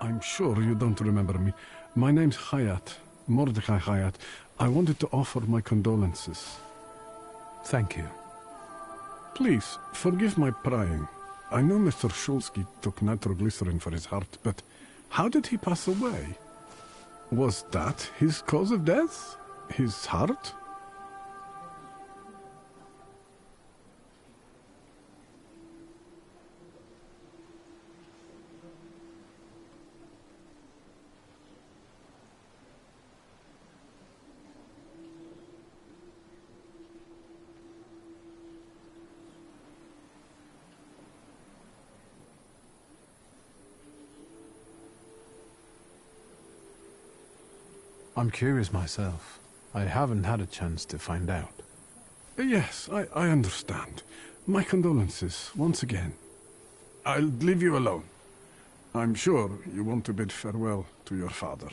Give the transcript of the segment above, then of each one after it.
I'm sure you don't remember me. My name's Hayat, Mordecai Hayat. I wanted to offer my condolences. Thank you. Please, forgive my prying. I know Mr. Shulsky took nitroglycerin for his heart, but how did he pass away? Was that his cause of death? His heart? I'm curious myself. I haven't had a chance to find out. Yes, I understand. My condolences, once again. I'll leave you alone. I'm sure you want to bid farewell to your father.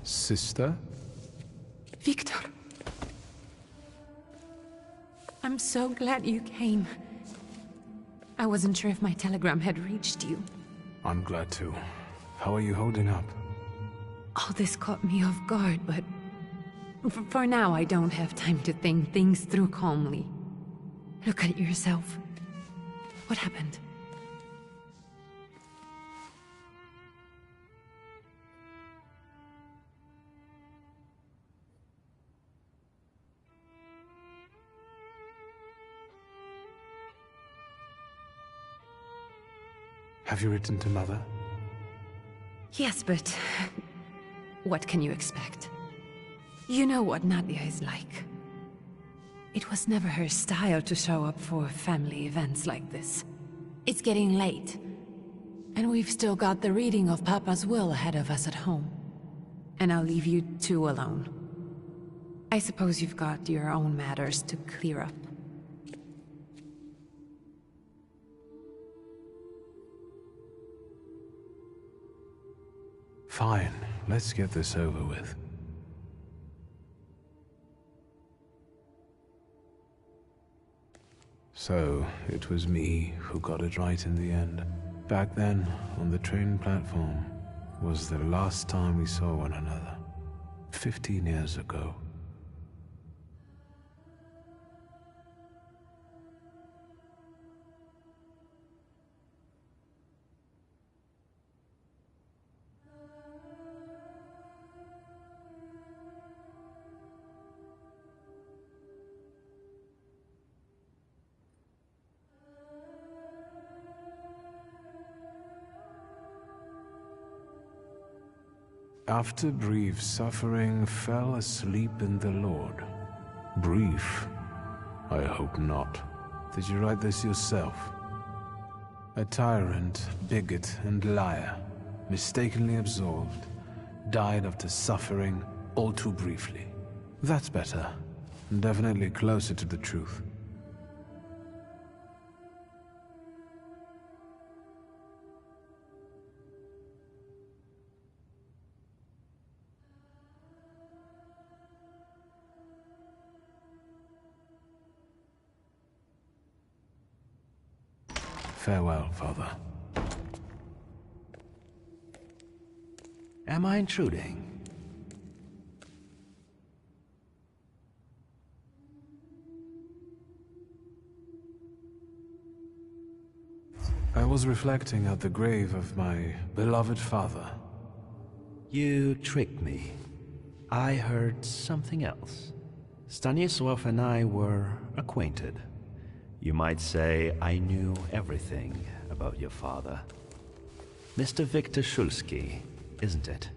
Sister? Victor. I'm so glad you came. I wasn't sure if my telegram had reached you. I'm glad too. How are you holding up? All this caught me off guard, but... For now, I don't have time to think things through calmly. Look at yourself. What happened? Have you written to Mother? Yes, but... what can you expect? You know what Nadia is like. It was never her style to show up for family events like this. It's getting late, and we've still got the reading of Papa's will ahead of us at home. And I'll leave you two alone. I suppose you've got your own matters to clear up. Fine, let's get this over with. So, it was me who got it right in the end. Back then, on the train platform, was the last time we saw one another. 15 years ago. After brief suffering, fell asleep in the Lord. Brief? I hope not. Did you write this yourself? A tyrant, bigot, and liar, mistakenly absolved, died after suffering all too briefly. That's better. Definitely closer to the truth. Farewell, Father. Am I intruding? I was reflecting at the grave of my beloved father. You tricked me. I heard something else. Stanislav and I were acquainted. You might say I knew everything about your father. Mr. Victor Shulsky, isn't it?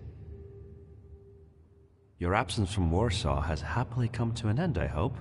Your absence from Warsaw has happily come to an end, I hope.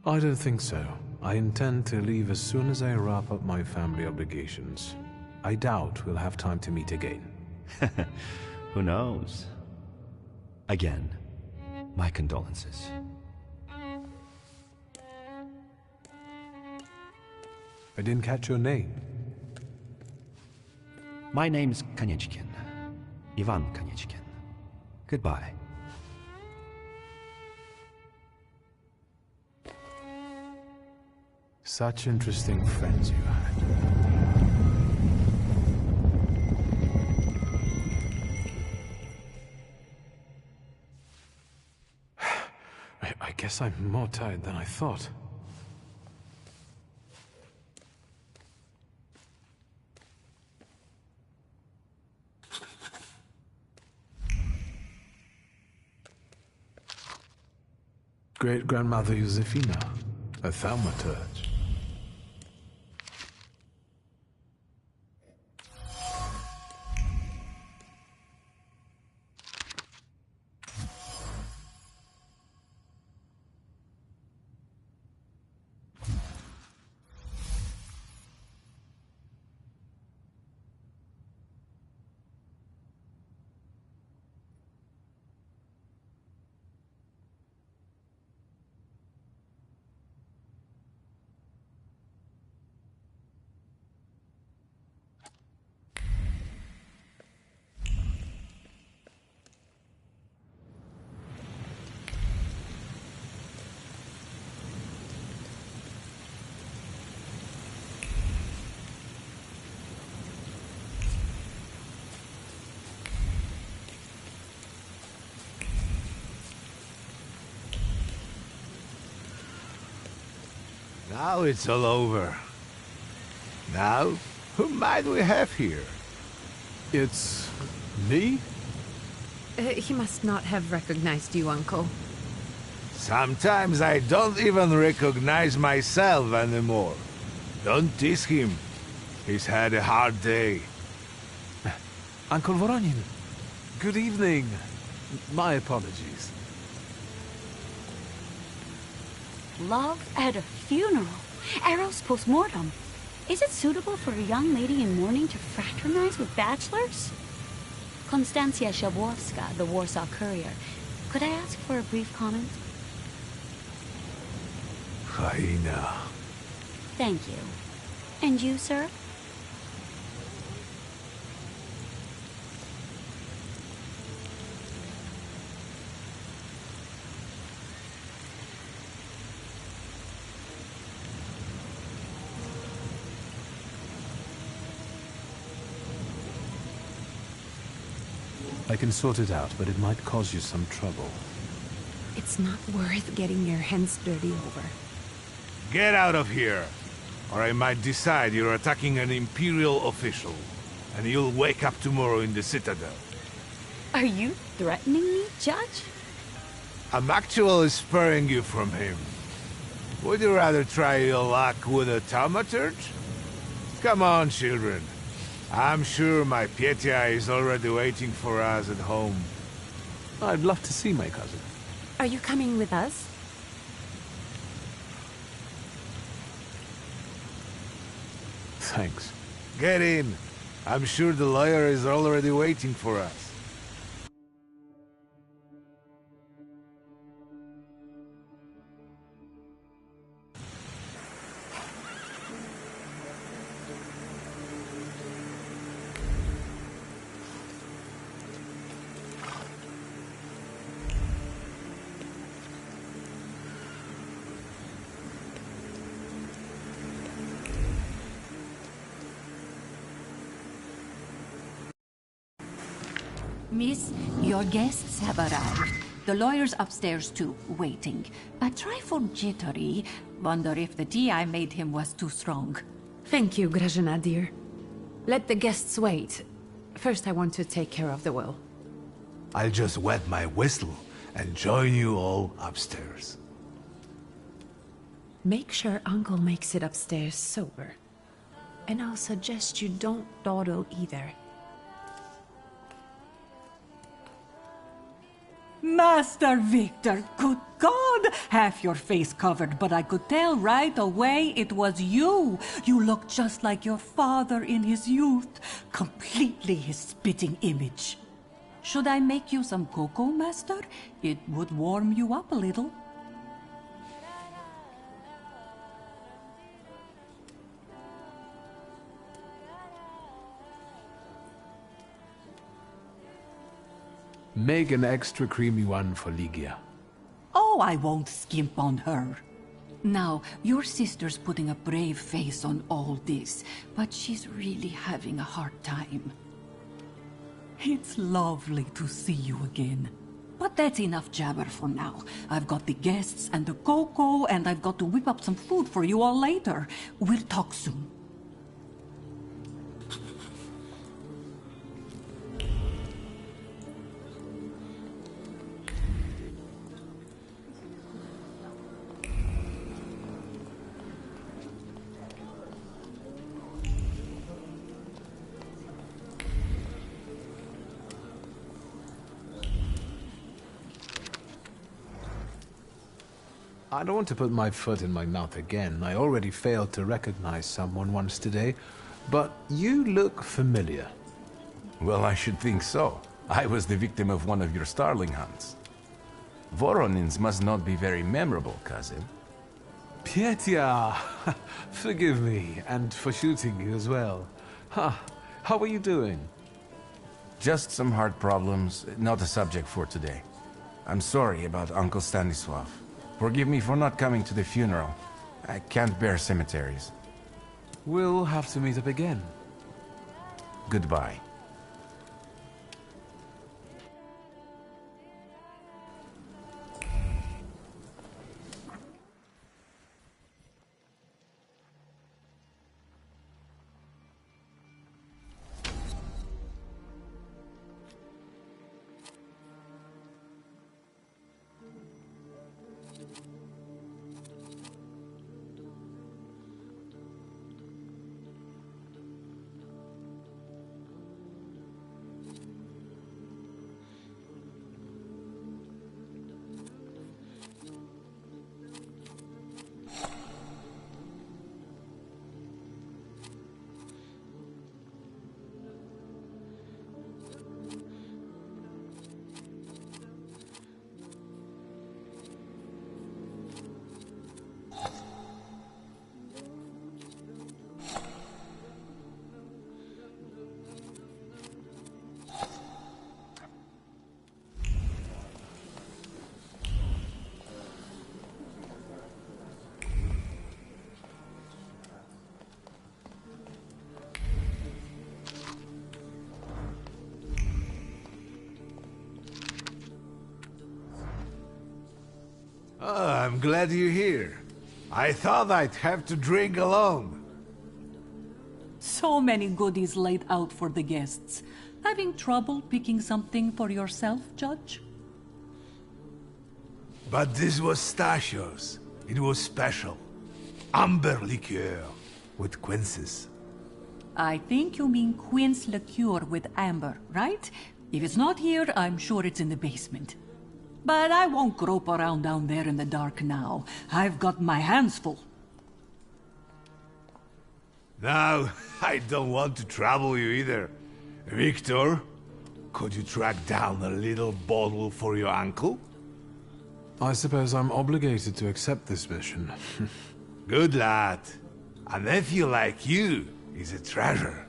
I don't think so. I intend to leave as soon as I wrap up my family obligations. I doubt we'll have time to meet again. Who knows? Again, my condolences. I didn't catch your name. My name's Kaniechkin. Ivan Kaniechkin. Goodbye. Such interesting friends you had. I guess I'm more tired than I thought. Great-grandmother Josefina, a thaumaturge. Now it's all over. Now, who might we have here? It's me? He must not have recognized you, Uncle. Sometimes I don't even recognize myself anymore. Don't tease him. He's had a hard day. Uncle Voronin, good evening. My apologies. Love at a funeral. Eros post-mortem. Is it suitable for a young lady in mourning to fraternize with bachelors? Konstancja Shabowska, the Warsaw Courier. Could I ask for a brief comment? Hyena. Thank you. And you, sir? I can sort it out, but it might cause you some trouble. It's not worth getting your hands dirty over. Get out of here, or I might decide you're attacking an Imperial official, and you'll wake up tomorrow in the Citadel. Are you threatening me, Judge? I'm actually sparing you from him. Would you rather try your luck with a thaumaturge? Come on, children. I'm sure my Pietia is already waiting for us at home. I'd love to see my cousin. Are you coming with us? Thanks. Get in. I'm sure the lawyer is already waiting for us. Miss, your guests have arrived. The lawyer's upstairs too, waiting. A trifle jittery. Wonder if the tea I made him was too strong. Thank you, Grażyna, dear. Let the guests wait. First, I want to take care of the will. I'll just wet my whistle and join you all upstairs. Make sure Uncle makes it upstairs sober. And I'll suggest you don't dawdle either. Master Victor, good God! Half your face covered, but I could tell right away it was you. You look just like your father in his youth. Completely his spitting image. Should I make you some cocoa, Master? It would warm you up a little. Make an extra creamy one for Ligia. Oh, I won't skimp on her. Now, your sister's putting a brave face on all this, but she's really having a hard time. It's lovely to see you again. But that's enough jabber for now. I've got the guests and the cocoa, and I've got to whip up some food for you all later. We'll talk soon. I don't want to put my foot in my mouth again. I already failed to recognize someone once today, but you look familiar. Well, I should think so. I was the victim of one of your starling hunts. Voronins must not be very memorable, cousin. Pietia! Forgive me, and for shooting you as well. How are you doing? Just some heart problems, not a subject for today. I'm sorry about Uncle Stanislav. Forgive me for not coming to the funeral. I can't bear cemeteries. We'll have to meet up again. Goodbye. I'm glad you're here. I thought I'd have to drink alone. So many goodies laid out for the guests. Having trouble picking something for yourself, Judge? But this was Stasios. It was special. Amber liqueur with quinces. I think you mean quince liqueur with amber, right? If it's not here, I'm sure it's in the basement. But I won't grope around down there in the dark now. I've got my hands full. Now, I don't want to trouble you either. Victor, could you track down a little bottle for your uncle? I suppose I'm obligated to accept this mission. Good lad. A nephew like you is a treasure.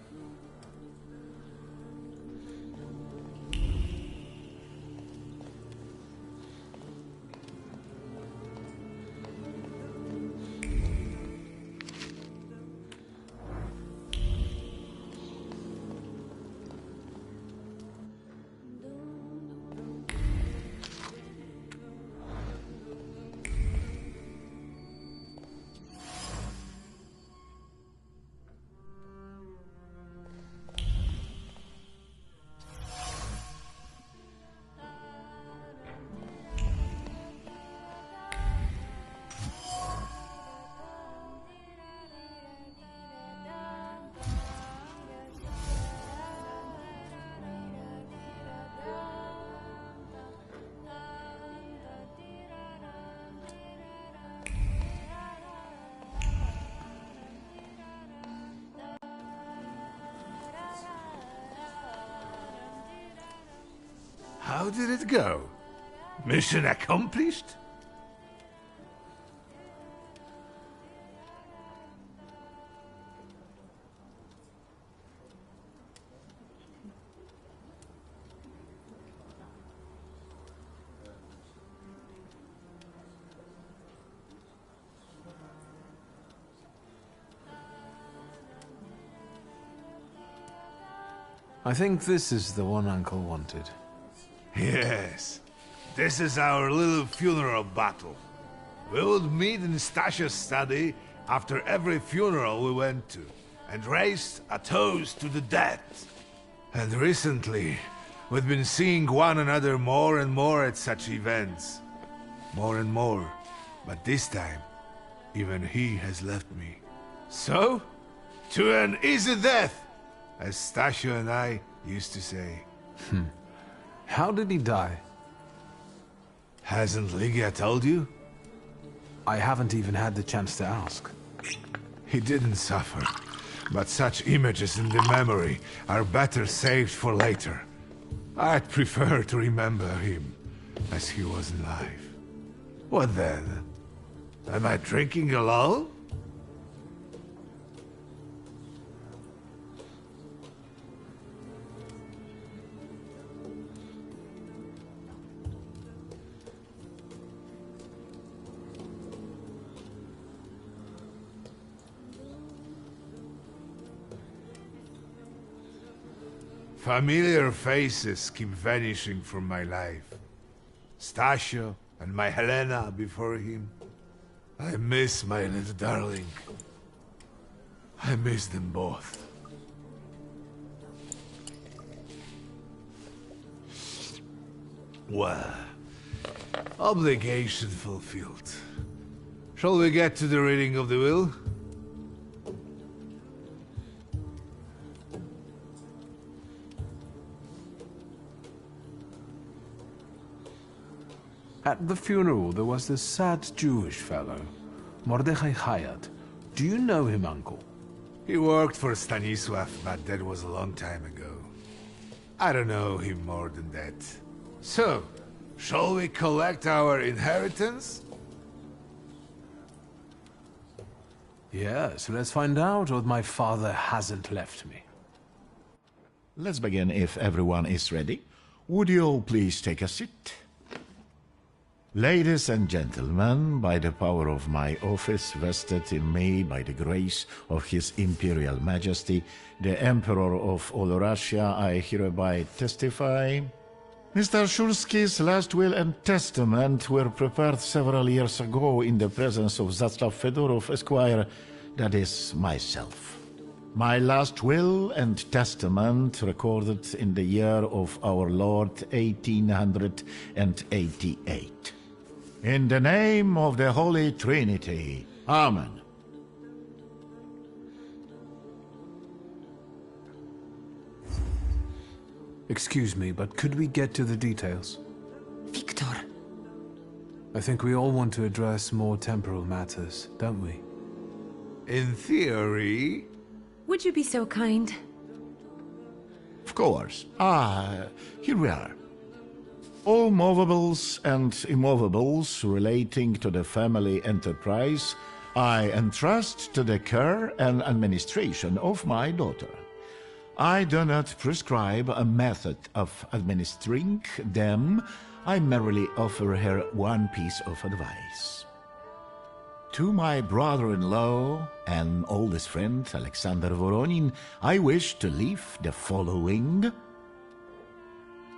How did it go? Mission accomplished? I think this is the one Uncle wanted. Yes. This is our little funeral battle. We would meet in Stasia's study after every funeral we went to, and raised a toast to the dead. And recently, we've been seeing one another more and more at such events. More and more. But this time, even he has left me. So, to an easy death, as Stasia and I used to say. How did he die? Hasn't Lygia told you? I haven't even had the chance to ask. He didn't suffer, but such images in the memory are better saved for later. I'd prefer to remember him as he was alive. What then? Am I drinking alone? Familiar faces keep vanishing from my life. Stasia and my Helena before him. I miss my little darling. I miss them both. Well, obligation fulfilled. Shall we get to the reading of the will? At the funeral, there was this sad Jewish fellow, Mordechai Hayat. Do you know him, Uncle? He worked for Stanisław, but that was a long time ago. I don't know him more than that. So, shall we collect our inheritance? Yes, let's find out what my father hasn't left me. Let's begin if everyone is ready. Would you all please take a seat? Ladies and gentlemen, by the power of my office vested in me by the grace of His Imperial Majesty, the Emperor of all Russia, I hereby testify. Mr. Szulski's last will and testament were prepared several years ago in the presence of Zaslav Fedorov, Esquire, that is, myself. My last will and testament recorded in the year of our Lord 1888. In the name of the Holy Trinity. Amen. Excuse me, but could we get to the details? Victor. I think we all want to address more temporal matters, don't we? In theory... Would you be so kind? Of course. Here we are. All movables and immovables relating to the family enterprise I entrust to the care and administration of my daughter. I do not prescribe a method of administering them. I merely offer her one piece of advice. To my brother-in-law and oldest friend, Alexander Voronin, I wish to leave the following: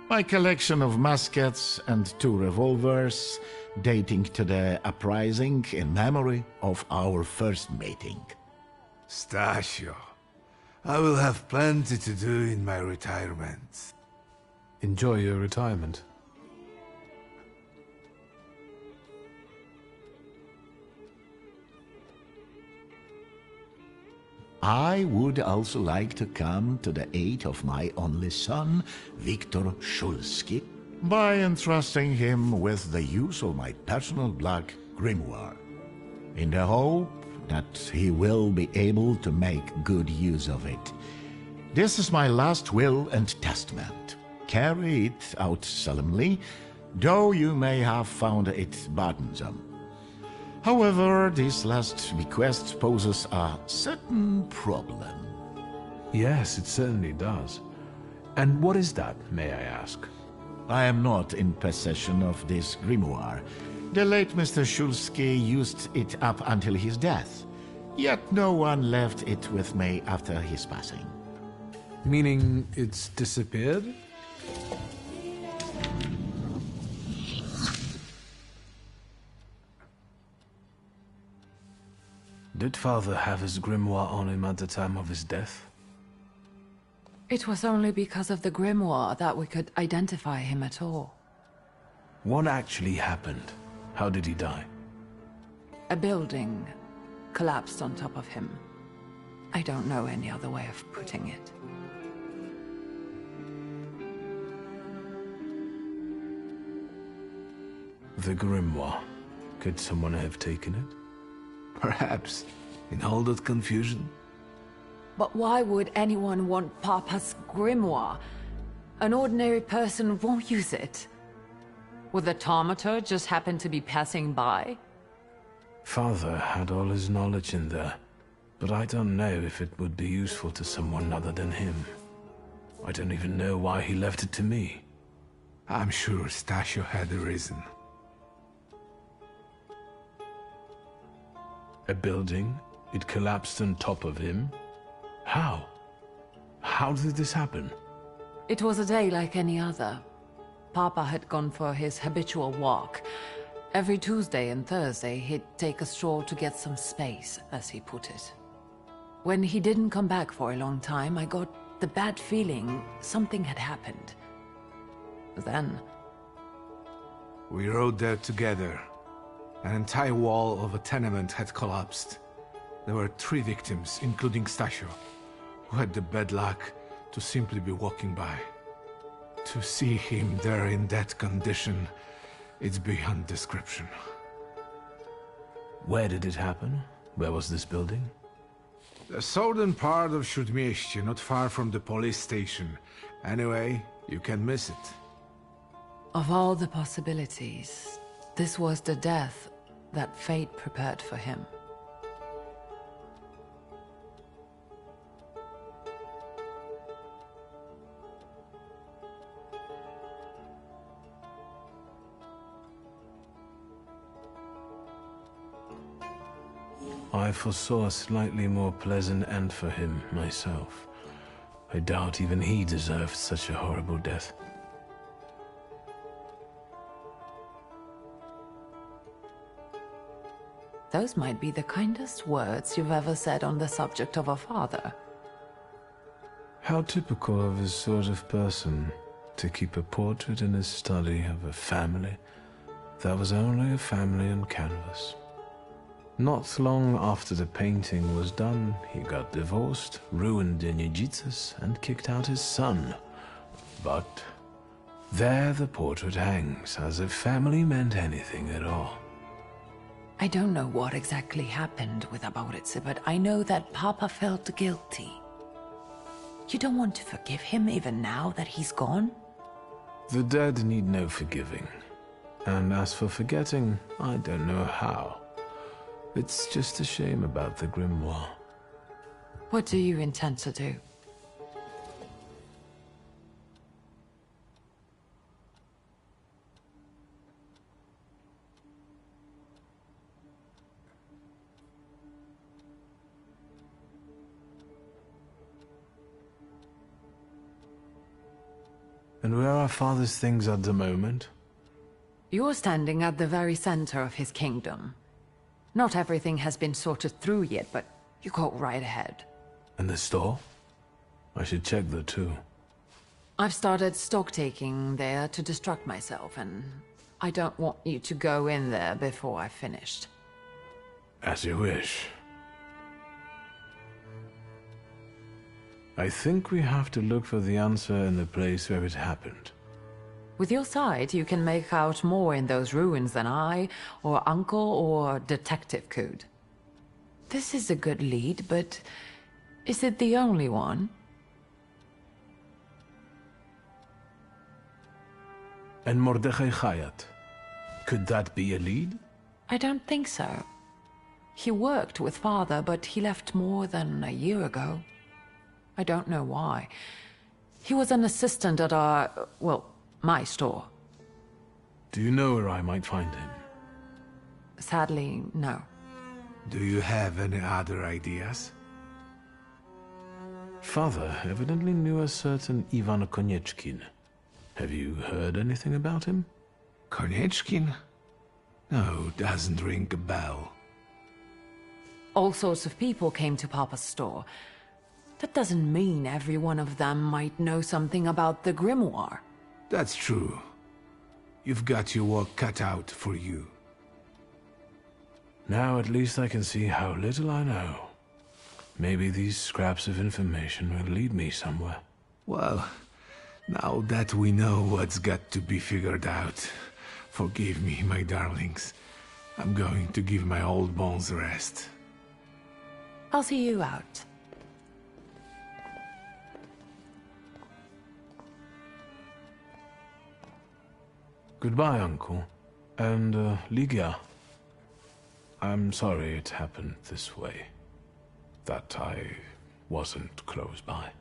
my collection of muskets and 2 revolvers dating to the uprising in memory of our first meeting. Stasio, I will have plenty to do in my retirement. Enjoy your retirement. I would also like to come to the aid of my only son, Viktor Szulski, by entrusting him with the use of my personal black grimoire, in the hope that he will be able to make good use of it. This is my last will and testament. carry it out solemnly, though you may have found it burdensome. However, this last bequest poses a certain problem. Yes, it certainly does. And what is that, may I ask? I am not in possession of this grimoire. The late Mr. Shulsky used it up until his death, yet no one left it with me after his passing. Meaning it's disappeared? Did Father have his grimoire on him at the time of his death? It was only because of the grimoire that we could identify him at all. What actually happened? How did he die? A building collapsed on top of him. I don't know any other way of putting it. The grimoire. Could someone have taken it? Perhaps, in all that confusion. But why would anyone want Papa's grimoire? An ordinary person won't use it. Would the Taumaturge just happen to be passing by? Father had all his knowledge in there, but I don't know if it would be useful to someone other than him. I don't even know why he left it to me. I'm sure Stasio had a reason. A building? It collapsed on top of him? How? How did this happen? It was a day like any other. Papa had gone for his habitual walk. Every Tuesday and Thursday, he'd take a stroll to get some space, as he put it. When he didn't come back for a long time, I got the bad feeling something had happened. Then... We rode there together. An entire wall of a tenement had collapsed. There were 3 victims, including Stasio, who had the bad luck to simply be walking by. To see him there in that condition, it's beyond description. Where did it happen? Where was this building? The southern part of Śródmieście, not far from the police station. Anyway, you can miss it. Of all the possibilities, this was the death that fate prepared for him. I foresaw a slightly more pleasant end for him, myself. I doubt even he deserved such a horrible death. Those might be the kindest words you've ever said on the subject of a father. How typical of his sort of person, to keep a portrait in his study of a family that was only a family on canvas. Not long after the painting was done, he got divorced, ruined the Nijitas, and kicked out his son. But there the portrait hangs, as if family meant anything at all. I don't know what exactly happened with Aboritse, but I know that Papa felt guilty. You don't want to forgive him even now that he's gone? The dead need no forgiving. And as for forgetting, I don't know how. It's just a shame about the grimoire. What do you intend to do? And where are Father's things at the moment? You're standing at the very center of his kingdom. Not everything has been sorted through yet, but you go right ahead. And the store? I should check there too. I've started stock-taking there to distract myself, and I don't want you to go in there before I've finished. As you wish. I think we have to look for the answer in the place where it happened. With your sight, you can make out more in those ruins than I, or Uncle, or Detective could. This is a good lead, but is it the only one? And Mordechai Chayat. Could that be a lead? I don't think so. He worked with Father, but he left more than a year ago. I don't know why. He was an assistant at our, well, my store. Do you know where I might find him? Sadly, no. Do you have any other ideas? Father evidently knew a certain Ivan Konieczkin. Have you heard anything about him? Konieczkin? No, doesn't ring a bell. All sorts of people came to Papa's store. That doesn't mean every one of them might know something about the grimoire. That's true. You've got your work cut out for you. Now at least I can see how little I know. Maybe these scraps of information will lead me somewhere. Well, now that we know what's got to be figured out, forgive me, my darlings. I'm going to give my old bones a rest. I'll see you out. Goodbye, Uncle. And, Ligia. I'm sorry it happened this way. That I wasn't close by.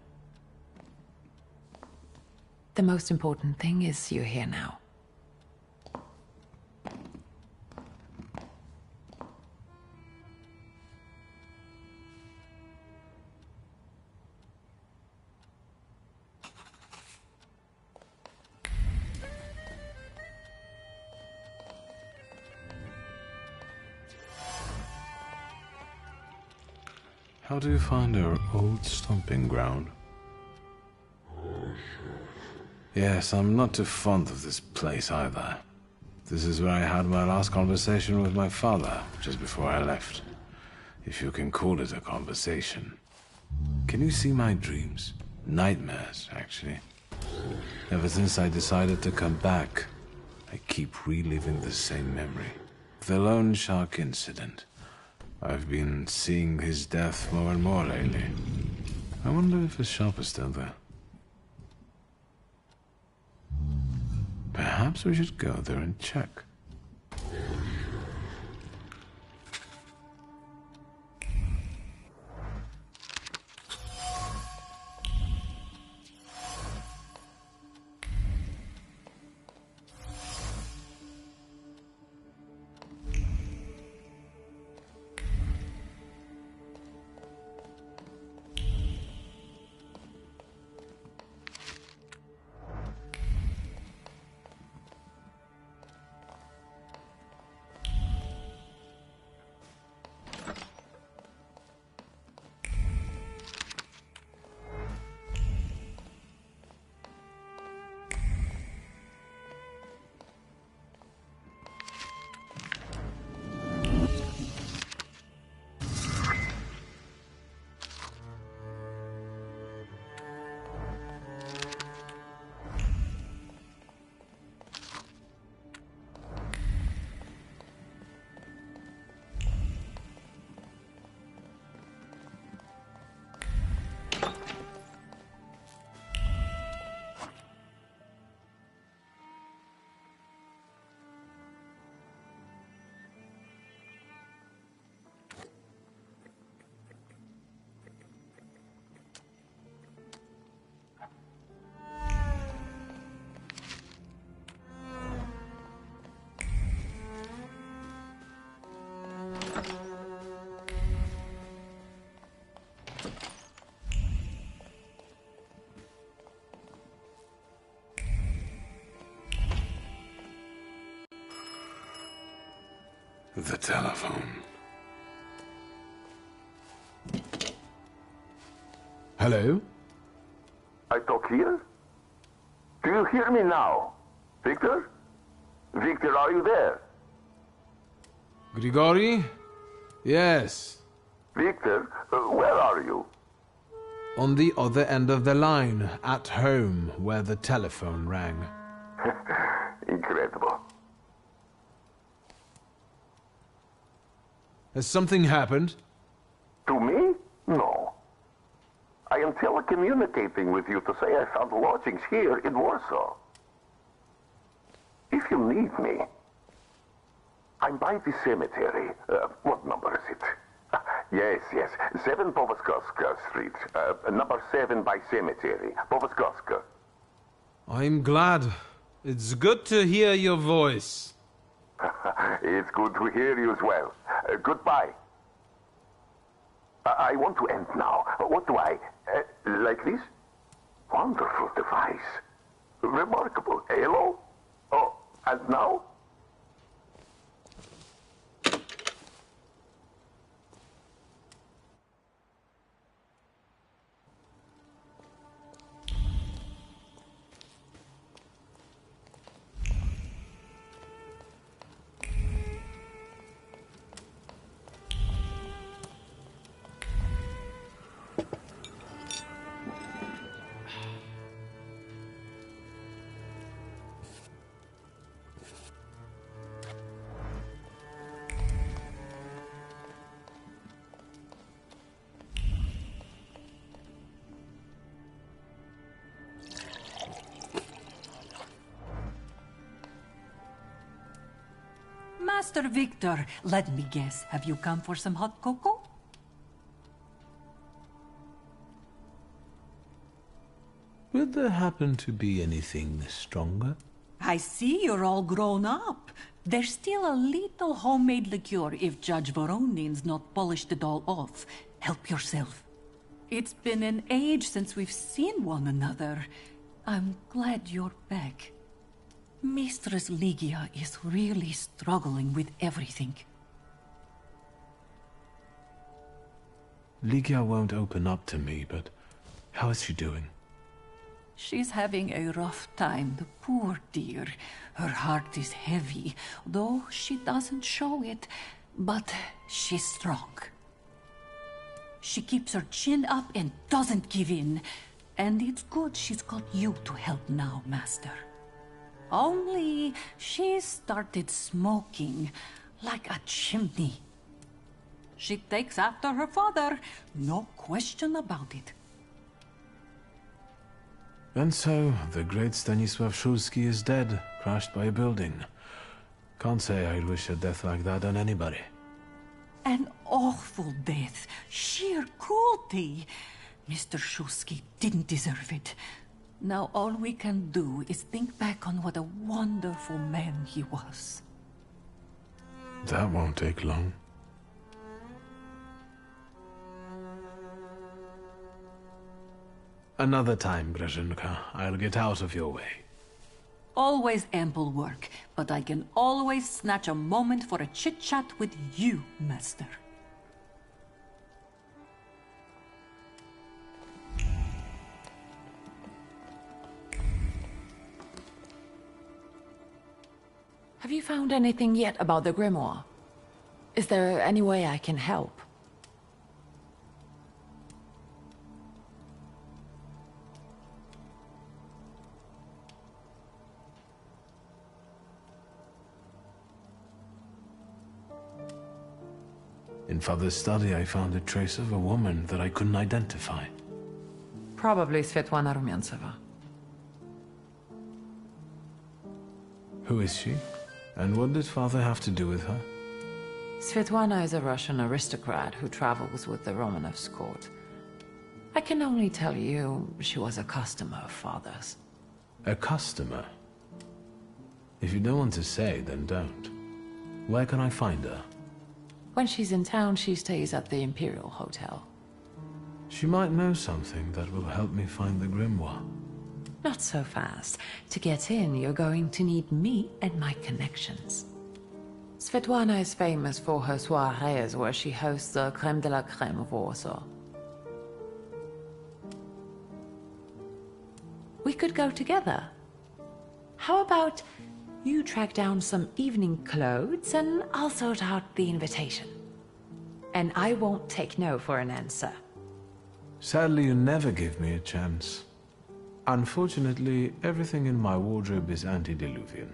The most important thing is you're here now. How do you find our old stomping ground? Yes, I'm not too fond of this place either. This is where I had my last conversation with my father, just before I left. If you can call it a conversation. Can you see my dreams? Nightmares, actually. Ever since I decided to come back, I keep reliving the same memory. The loan shark incident. I've been seeing his death more and more lately. I wonder if his shop is still there. Perhaps we should go there and check. The telephone. Hello? I talk here? Do you hear me now? Victor? Victor, are you there? Grigori? Yes. Victor, where are you? On the other end of the line, at home, where the telephone rang. Incredible. Has something happened? To me? No. I am telecommunicating with you to say I found lodgings here in Warsaw. you need me. I'm by the cemetery. What number is it? Yes, 7 Povoskoska Street. Number 7 by cemetery. Povoskoska. I'm glad. It's good to hear your voice. It's good to hear you as well. Goodbye. I want to end now. What do I... like this? Wonderful device. Remarkable. Hello? Oh, and now? Master Victor, let me guess. Have you come for some hot cocoa? Would there happen to be anything stronger? I see you're all grown up. There's still a little homemade liqueur if Judge Voronin's not polished it all off. Help yourself. It's been an age since we've seen one another. I'm glad you're back. Mistress Ligia is really struggling with everything. Ligia won't open up to me, but how is she doing? She's having a rough time, the poor dear. Her heart is heavy, though she doesn't show it, but she's strong. She keeps her chin up and doesn't give in, and it's good she's got you to help now, Master. Only she started smoking like a chimney. She takes after her father, no question about it. And so, the great Stanisław Szulski is dead, crushed by a building. Can't say I'd wish a death like that on anybody. An awful death, sheer cruelty. Mr. Szulski didn't deserve it. Now all we can do is think back on what a wonderful man he was. That won't take long. Another time, Grażynka. I'll get out of your way. Always ample work, but I can always snatch a moment for a chit-chat with you, Master. Have you found anything yet about the grimoire? Is there any way I can help? In Father's study, I found a trace of a woman that I couldn't identify. Probably Svetlana Rumyantseva. Who is she? And what did Father have to do with her? Svetlana is a Russian aristocrat who travels with the Romanovs' court. I can only tell you she was a customer of Father's. A customer? If you don't want to say, then don't. Where can I find her? When she's in town, she stays at the Imperial Hotel. She might know something that will help me find the grimoire. Not so fast. To get in, you're going to need me and my connections. Svetlana is famous for her soirees where she hosts the crème de la crème of Warsaw. We could go together. How about you track down some evening clothes and I'll sort out the invitation. And I won't take no for an answer. Sadly, you never give me a chance. Unfortunately, everything in my wardrobe is antediluvian.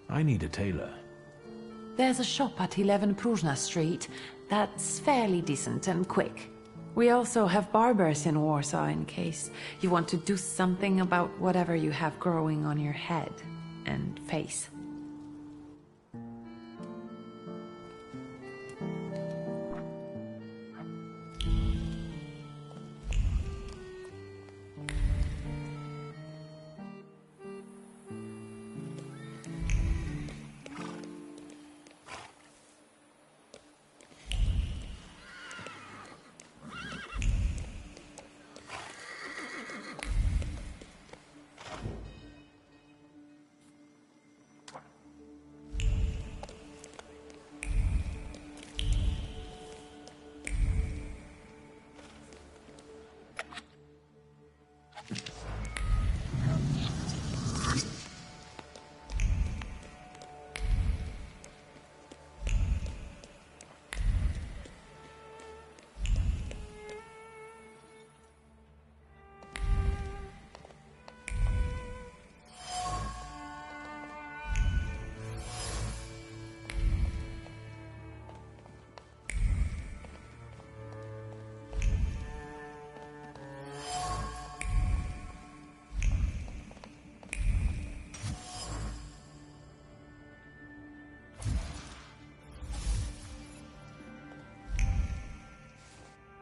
I need a tailor. There's a shop at 11 Pruzhna Street that's fairly decent and quick. We also have barbers in Warsaw in case you want to do something about whatever you have growing on your head and face.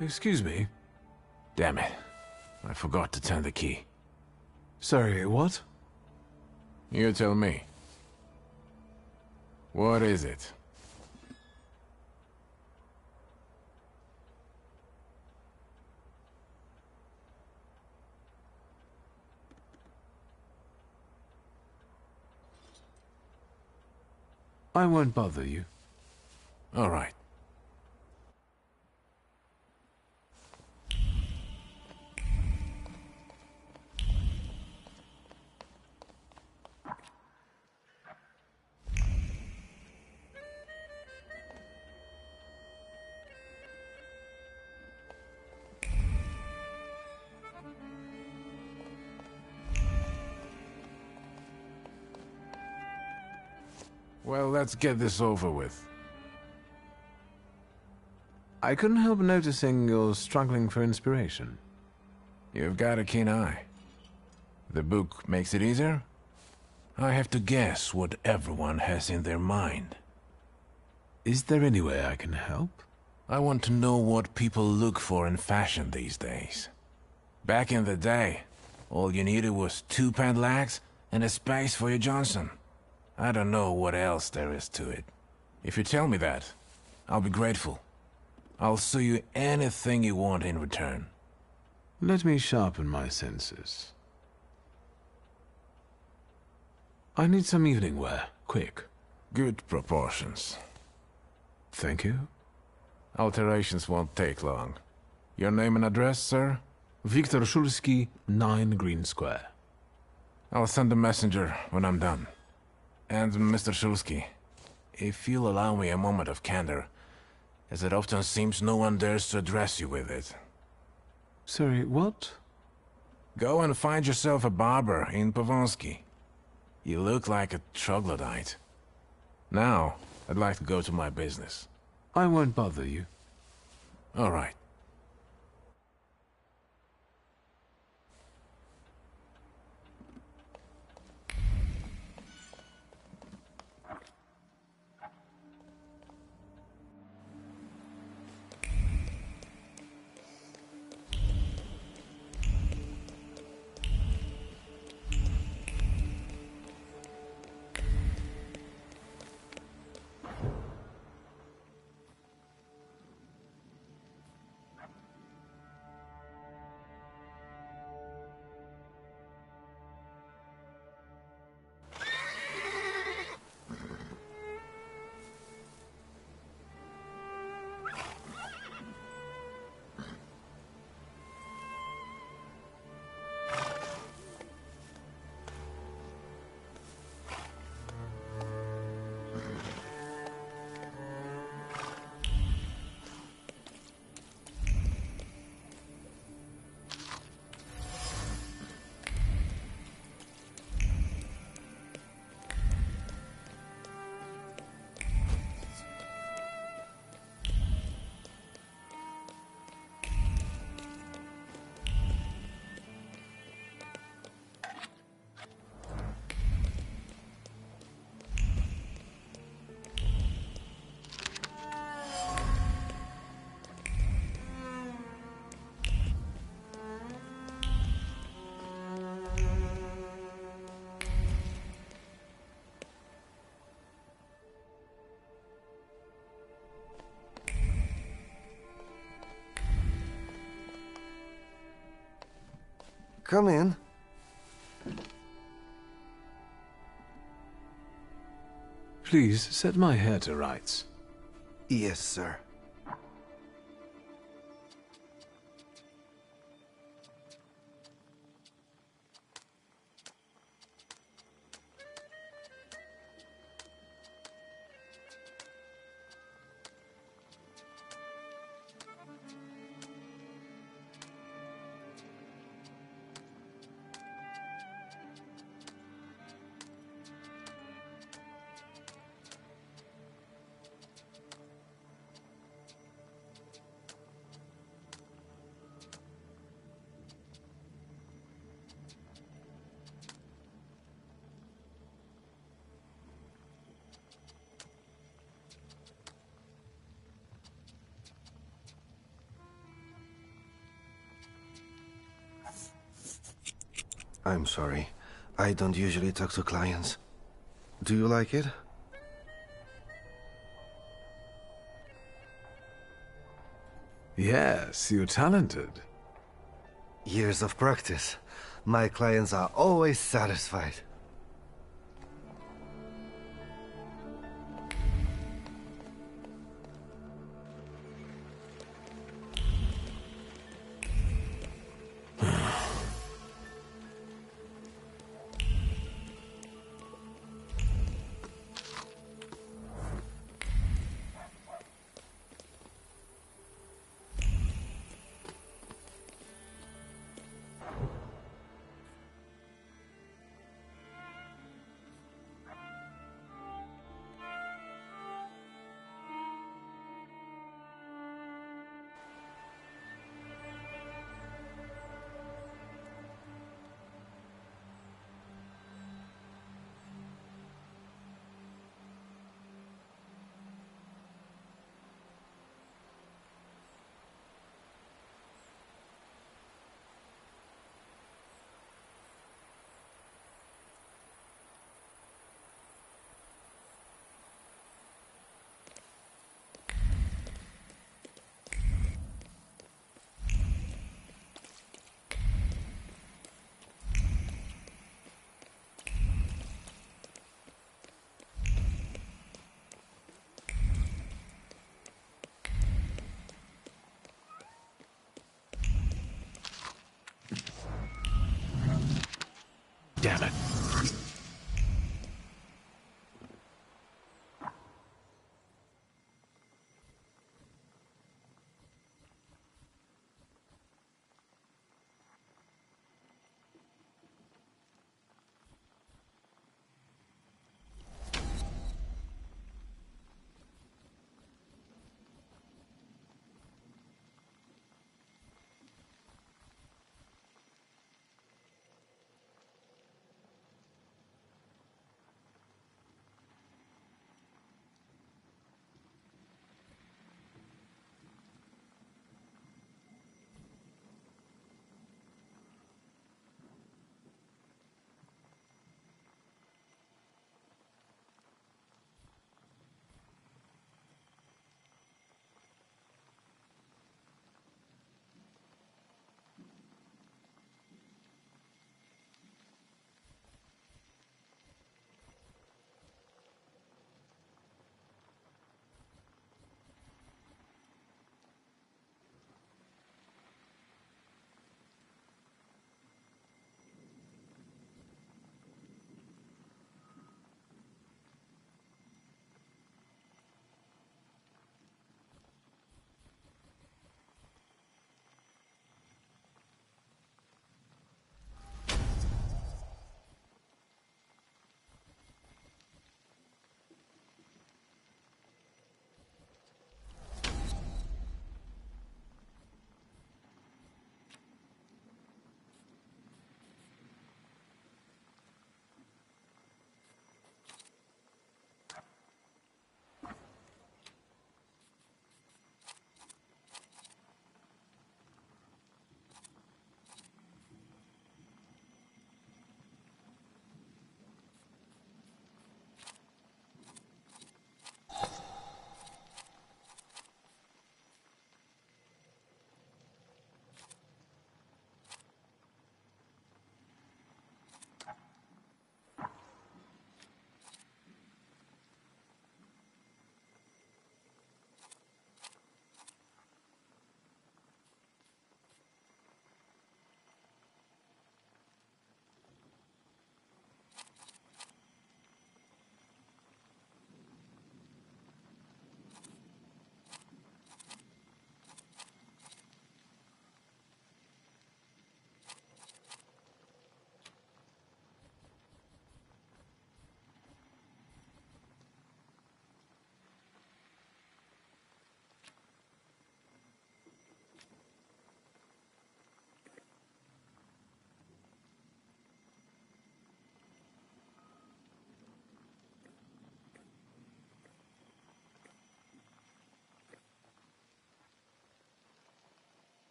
Excuse me? Damn it. I forgot to turn the key. Sorry, what? You tell me. What is it? I won't bother you. All right. Well, let's get this over with. I couldn't help noticing you're struggling for inspiration. You've got a keen eye. The book makes it easier? I have to guess what everyone has in their mind. Is there any way I can help? I want to know what people look for in fashion these days. Back in the day, all you needed was 2 padlocks and a space for your Johnson. I don't know what else there is to it. If you tell me that, I'll be grateful. I'll sew you anything you want in return. Let me sharpen my senses. I need some evening wear, quick. Good proportions. Thank you. Alterations won't take long. Your name and address, sir? Viktor Szulski, 9 Green Square. I'll send a messenger when I'm done. And Mr. Szulski, if you'll allow me a moment of candor, as it often seems no one dares to address you with it. Sorry, what? Go and find yourself a barber in Pavonsky. You look like a troglodyte. Now, I'd like to go to my business. I won't bother you. All right. Come in. Please, set my hair to rights. Yes, sir. I'm sorry. I don't usually talk to clients. Do you like it? Yes, you're talented. Years of practice. My clients are always satisfied.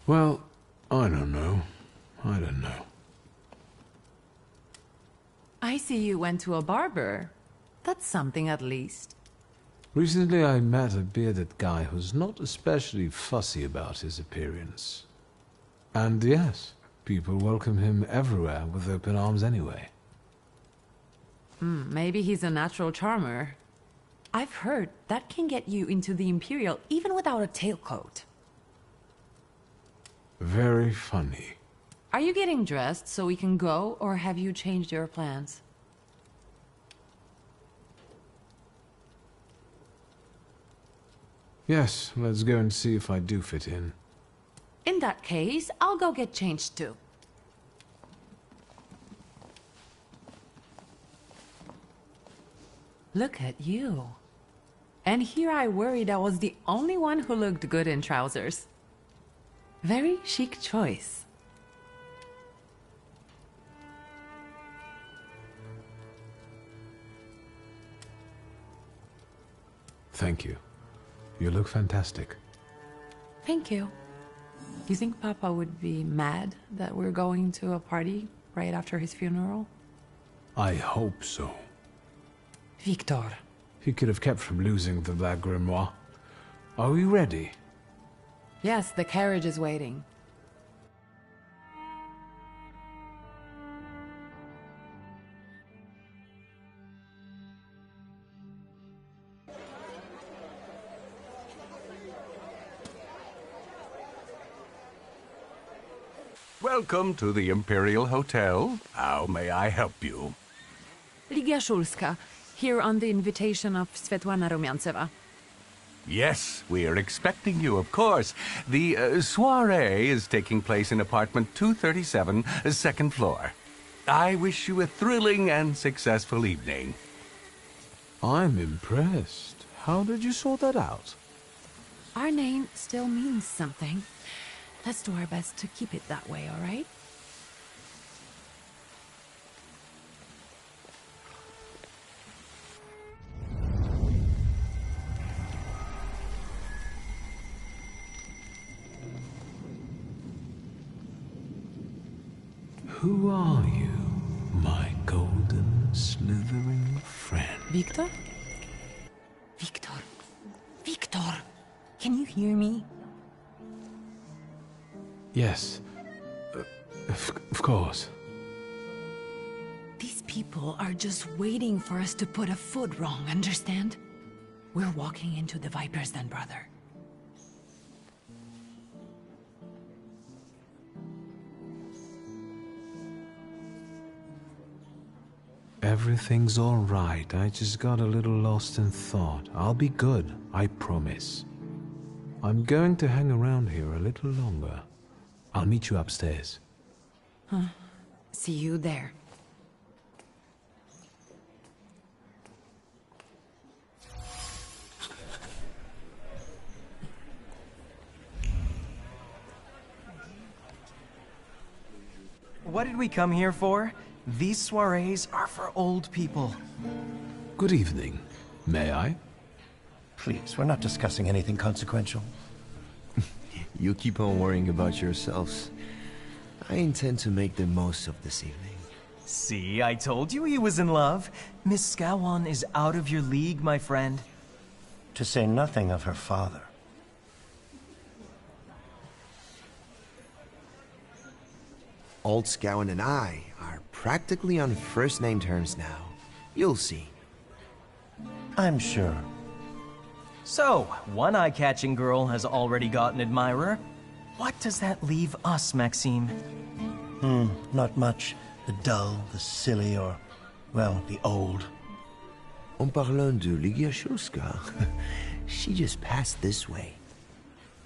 Well, I don't know. I don't know. I see you went to a barber. That's something at least. Recently I met a bearded guy who's not especially fussy about his appearance. And yes, people welcome him everywhere with open arms anyway. Maybe he's a natural charmer. I've heard that can get you into the Imperial even without a tailcoat. Very funny. Are you getting dressed so we can go, or have you changed your plans? Yes, let's go and see if I do fit in. In that case, I'll go get changed too. Look at you. And here I worried I was the only one who looked good in trousers. Very chic choice. Thank you. You look fantastic. Thank you. You think Papa would be mad that we're going to a party right after his funeral? I hope so. Victor. He could have kept from losing the Black Grimoire. Are we ready? Yes, the carriage is waiting. Welcome to the Imperial Hotel. How may I help you? Ligia Shulska, here on the invitation of Svetlana Rumyantseva. Yes, we are expecting you, of course. The soiree is taking place in apartment 237, second floor. I wish you a thrilling and successful evening. I'm impressed. How did you sort that out? Our name still means something. Let's do our best to keep it that way, all right? Who are you, my golden, slithering friend? Victor? Victor. Victor! Can you hear me? Yes. Of course. These people are just waiting for us to put a foot wrong, understand? We're walking into the Viper's Den, brother. Everything's all right. I just got a little lost in thought. I'll be good, I promise. I'm going to hang around here a little longer. I'll meet you upstairs. See you there. What did we come here for? These soirees are for old people. Good evening. May I? Please, we're not discussing anything consequential. You keep on worrying about yourselves. I intend to make the most of this evening. See, I told you he was in love. Miss Scowan is out of your league, my friend. To say nothing of her father. Old Scowan and I are practically on first-name terms now. You'll see. I'm sure. So, one eye-catching girl has already got an admirer. What does that leave us, Maxime? Not much. The dull, the silly, or, well, the old. En parlant de Ligia Shulska, she just passed this way.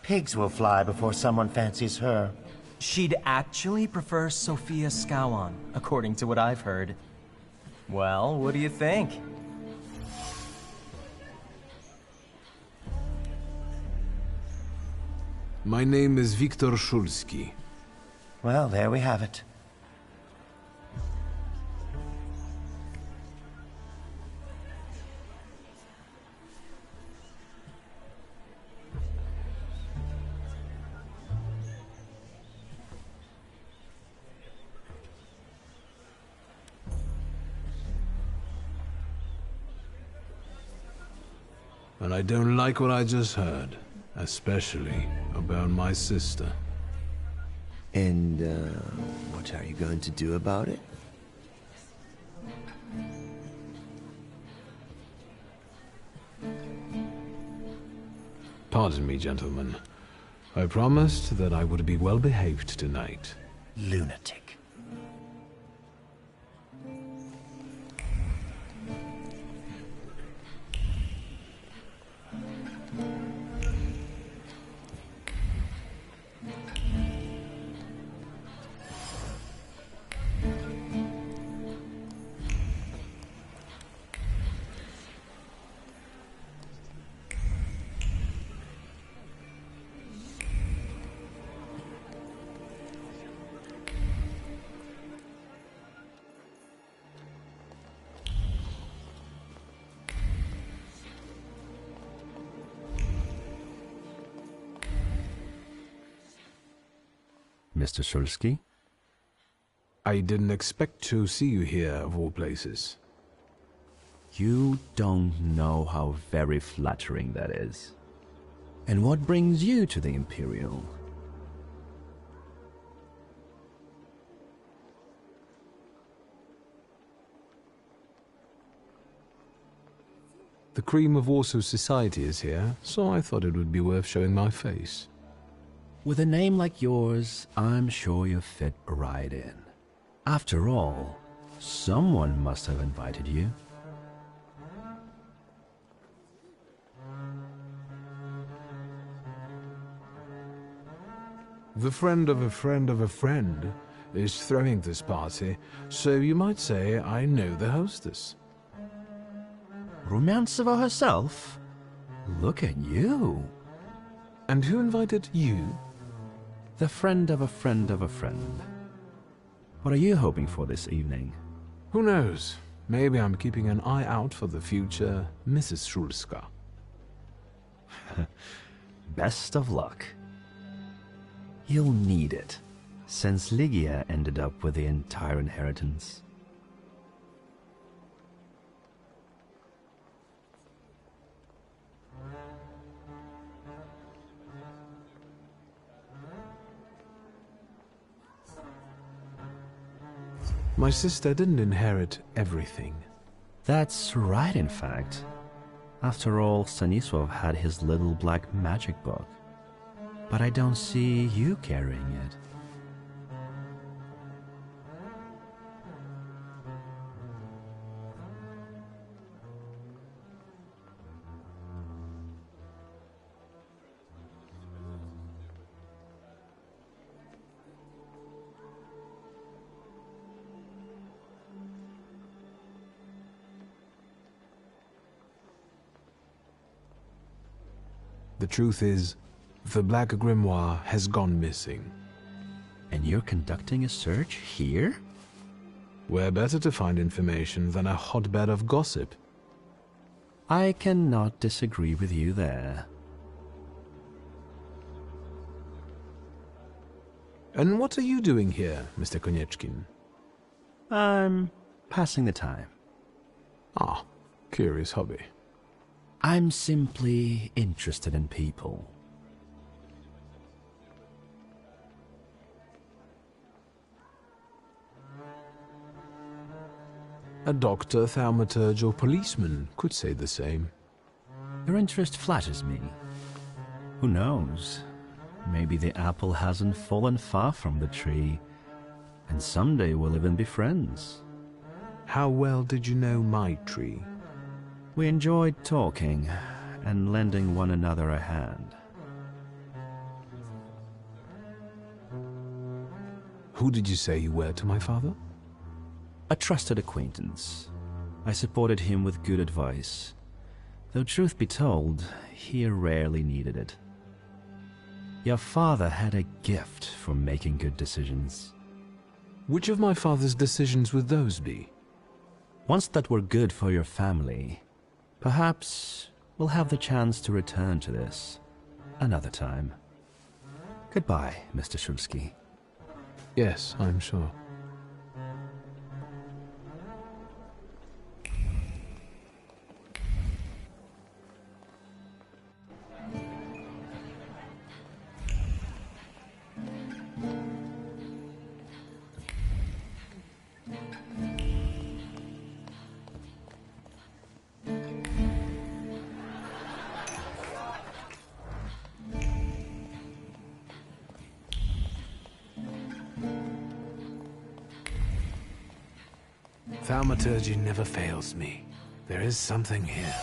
Pigs will fly before someone fancies her. She'd actually prefer Sophia Scowan, according to what I've heard. Well, what do you think? My name is Viktor Shulski. Well, there we have it. and I don't like what I just heard, especially about my sister. And, what are you going to do about it? Pardon me, gentlemen. I promised that I would be well behaved tonight. Lunatic. Mr. Shulsky? I didn't expect to see you here, of all places. You don't know how very flattering that is. And what brings you to the Imperial? The cream of Warsaw society is here, so I thought it would be worth showing my face. With a name like yours, I'm sure you fit right in. After all, someone must have invited you. The friend of a friend of a friend is throwing this party, so you might say I know the hostess. Rumiantseva herself? Look at you. And who invited you? The friend of a friend of a friend. What are you hoping for this evening? Who knows? Maybe I'm keeping an eye out for the future Mrs. Shulska. Best of luck. You'll need it, since Ligia ended up with the entire inheritance. My sister didn't inherit everything. That's right, in fact. After all, Stanisław had his little black magic book. But I don't see you carrying it. The truth is, the Black Grimoire has gone missing. And you're conducting a search here? Where better to find information than a hotbed of gossip? I cannot disagree with you there. And what are you doing here, Mr. Konieczkin? I'm passing the time. Ah, curious hobby. I'm simply interested in people. A doctor, thaumaturge, or policeman could say the same. Your interest flatters me. Who knows? Maybe the apple hasn't fallen far from the tree, and someday we'll even be friends. How well did you know my tree? We enjoyed talking and lending one another a hand. Who did you say you were to my father? A trusted acquaintance. I supported him with good advice, though truth be told, he rarely needed it. Your father had a gift for making good decisions. Which of my father's decisions would those be? Ones that were good for your family. Perhaps we'll have the chance to return to this another time. Goodbye, Mr. Shulsky. Yes, I'm sure. Thaumaturgy never fails me. There is something here.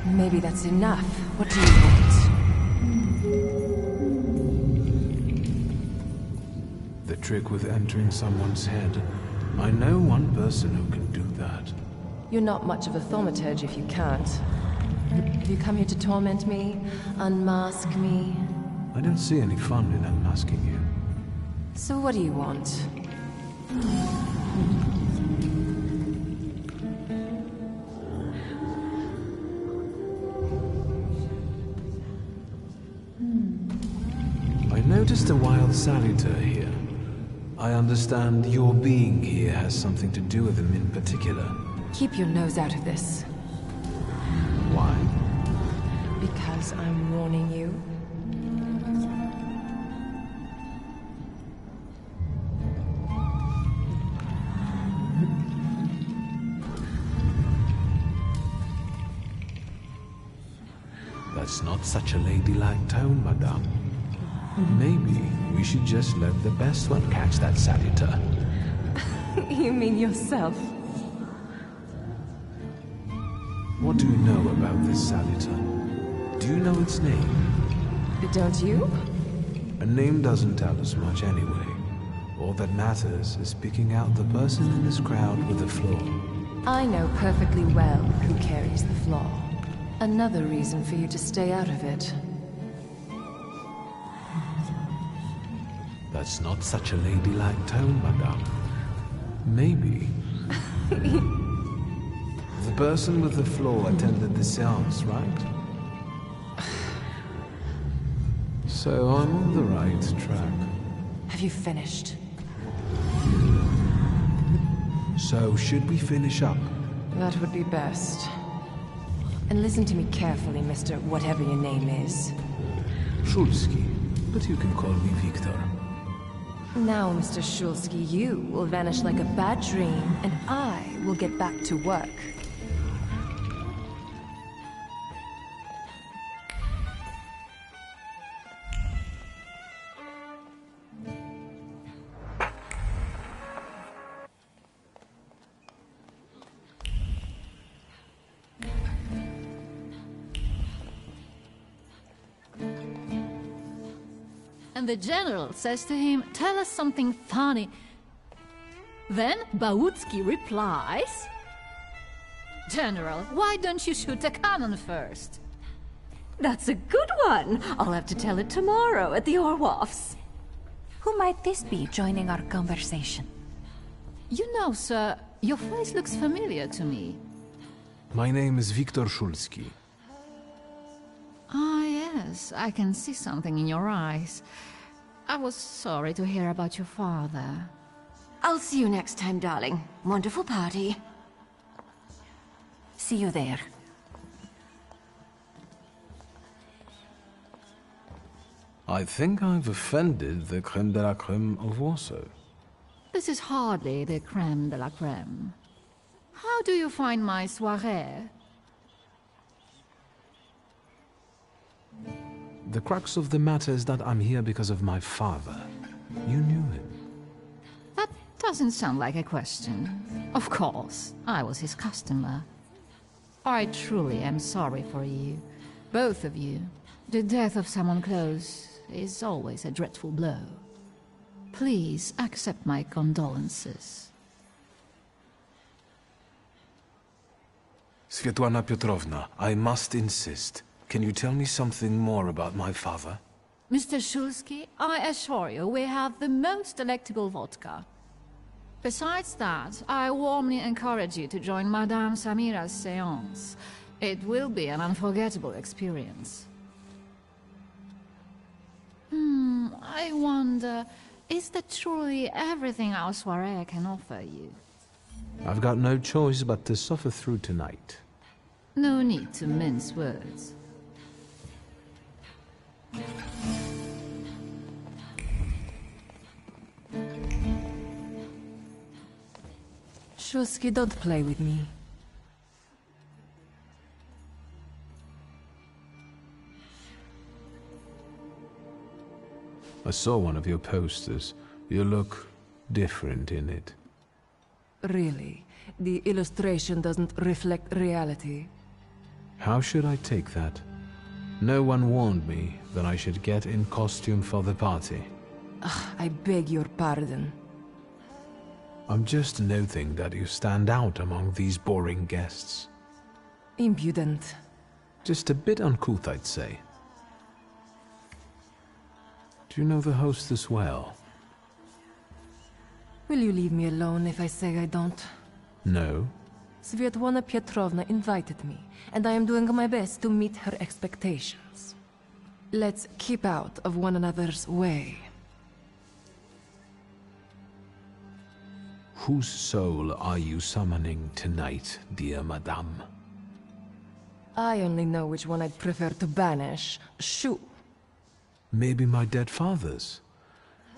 Maybe that's enough. What do you want? The trick with entering someone's head. I know one person who can do that. You're not much of a thaumaturge if you can't. Have you come here to torment me? Unmask me? I don't see any fun in unmasking you. So what do you want? I noticed a wild Aleatorio here. I understand your being here has something to do with him in particular. Keep your nose out of this. Why? Because I'm warning you. That's not such a ladylike tone, madame. Maybe we should just let the best one catch that Aleatorio. You mean yourself? What do you know about this Aleatorio? Do you know its name? Don't you? A name doesn't tell us much anyway. All that matters is picking out the person in this crowd with the flaw. I know perfectly well who carries the flaw. Another reason for you to stay out of it. That's not such a ladylike tone, madame. Maybe. The person with the flaw attended the seance, right? So I'm on the right track. Have you finished? So should we finish up? That would be best. And listen to me carefully, Mr. Whatever your name is. Szulski, but you can call me Victor. Now, Mr. Szulski, you will vanish like a bad dream, and I will get back to work. And the general says to him, "Tell us something funny." Then Bautski replies, "General, why don't you shoot a cannon first?" That's a good one. I'll have to tell it tomorrow at the Orwoffs. Who might this be joining our conversation? You know, sir, your face looks familiar to me. My name is Victor Szulski. Ah, yes, I can see something in your eyes. I was sorry to hear about your father. I'll see you next time, darling. Wonderful party. See you there. I think I've offended the creme de la creme of Warsaw. This is hardly the creme de la creme. How do you find my soirée? The crux of the matter is that I'm here because of my father. You knew him. That doesn't sound like a question. Of course, I was his customer. I truly am sorry for you, both of you. The death of someone close is always a dreadful blow. Please accept my condolences. Svetlana Petrovna, I must insist. Can you tell me something more about my father? Mr. Szulski, I assure you we have the most delectable vodka. Besides that, I warmly encourage you to join Madame Samira's séance. It will be an unforgettable experience. I wonder, is that truly everything our soirée can offer you? I've got no choice but to suffer through tonight. No need to mince words. Szulski, don't play with me. I saw one of your posters. You look different in it. Really? The illustration doesn't reflect reality? How should I take that? No one warned me that I should get in costume for the party. I beg your pardon. I'm just noting that you stand out among these boring guests. Impudent. Just a bit uncouth, I'd say. Do you know the hostess well? Will you leave me alone if I say I don't? No. Svetlana Petrovna invited me, and I am doing my best to meet her expectations. Let's keep out of one another's way. Whose soul are you summoning tonight, dear madame? I only know which one I'd prefer to banish. Shoo! Maybe my dead father's.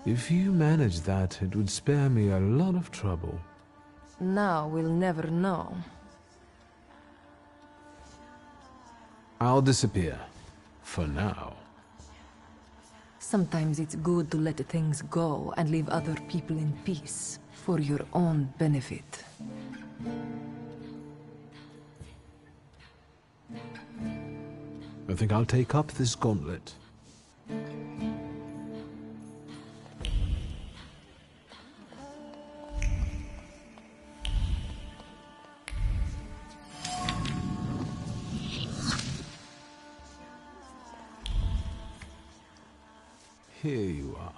If you manage that, it would spare me a lot of trouble. Now we'll never know. I'll disappear. For now. Sometimes it's good to let things go and leave other people in peace, for your own benefit. I think I'll take up this gauntlet. Here you are.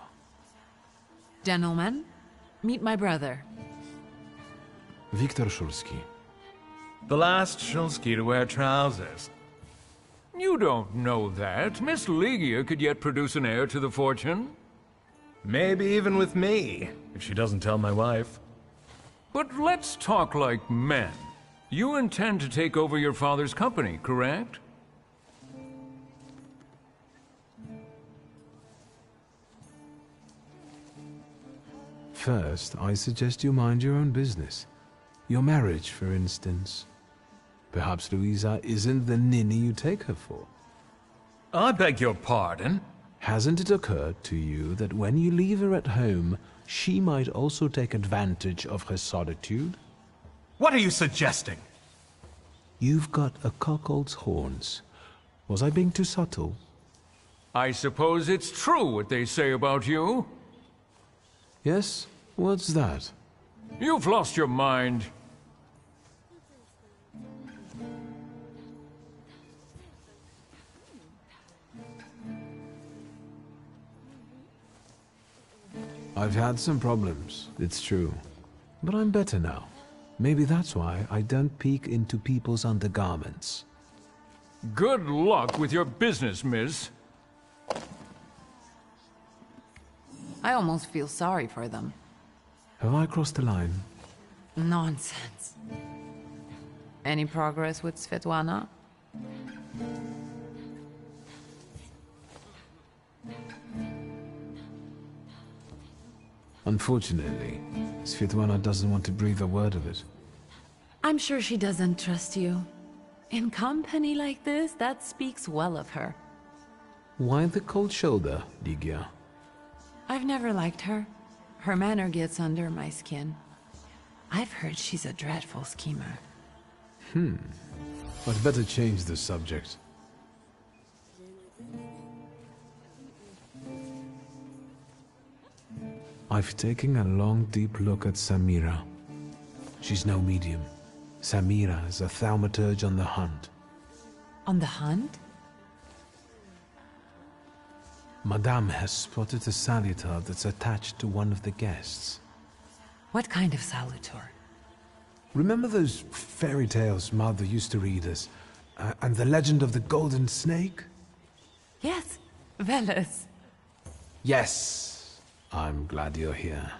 Gentlemen, meet my brother. Viktor Szulski. The last Szulski to wear trousers. You don't know that. Miss Ligia could yet produce an heir to the fortune. Maybe even with me, if she doesn't tell my wife. But let's talk like men. You intend to take over your father's company, correct? First, I suggest you mind your own business. Your marriage, for instance. Perhaps Louisa isn't the ninny you take her for. I beg your pardon? Hasn't it occurred to you that when you leave her at home, she might also take advantage of her solitude? What are you suggesting? You've got a cuckold's horns. Was I being too subtle? I suppose it's true what they say about you. Yes? What's that? You've lost your mind. I've had some problems, it's true. But I'm better now. Maybe that's why I don't peek into people's undergarments. Good luck with your business, miss. I almost feel sorry for them. Have I crossed the line? Nonsense. Any progress with Svetlana? Unfortunately, Svetlana doesn't want to breathe a word of it. I'm sure she doesn't trust you. In company like this, that speaks well of her. Why the cold shoulder, Ligia? I've never liked her. Her manner gets under my skin. I've heard she's a dreadful schemer. I'd better change the subject. I've taken a long, deep look at Samira. She's no medium. Samira is a thaumaturge on the hunt. On the hunt? Madame has spotted a salutar that's attached to one of the guests. What kind of salutor? Remember those fairy tales Mother used to read us? And the legend of the golden snake? Yes, Veles. Yes. I'm glad you're here.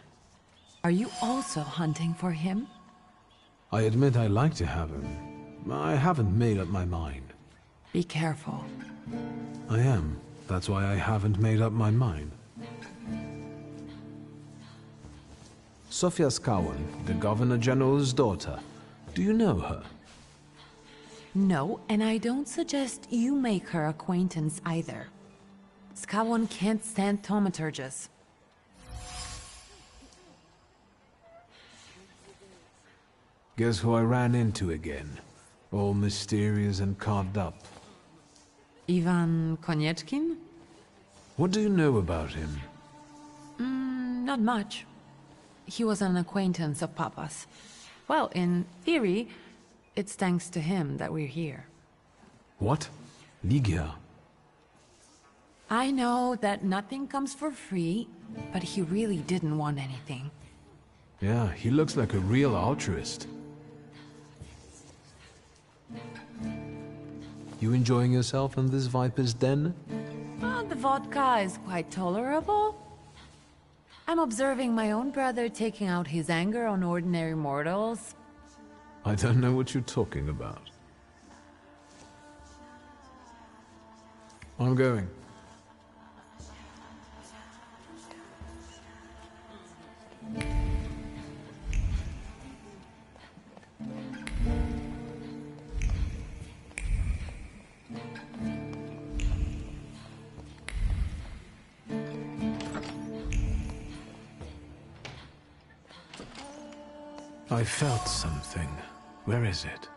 Are you also hunting for him? I admit I like to have him. I haven't made up my mind. Be careful. I am. That's why I haven't made up my mind. Sofia Skawan, the Governor General's daughter. Do you know her? No, and I don't suggest you make her acquaintance either. Skawon can't stand thaumaturges. Guess who I ran into again? All mysterious and carved up. Ivan Konieczkin? What do you know about him? Not much. He was an acquaintance of Papa's. Well, in theory, it's thanks to him that we're here. What? Ligia? I know that nothing comes for free, but he really didn't want anything. Yeah, he looks like a real altruist. You enjoying yourself in this Viper's den? The vodka is quite tolerable. I'm observing my own brother taking out his anger on ordinary mortals. I don't know what you're talking about. I'm going. I felt something. Where is it?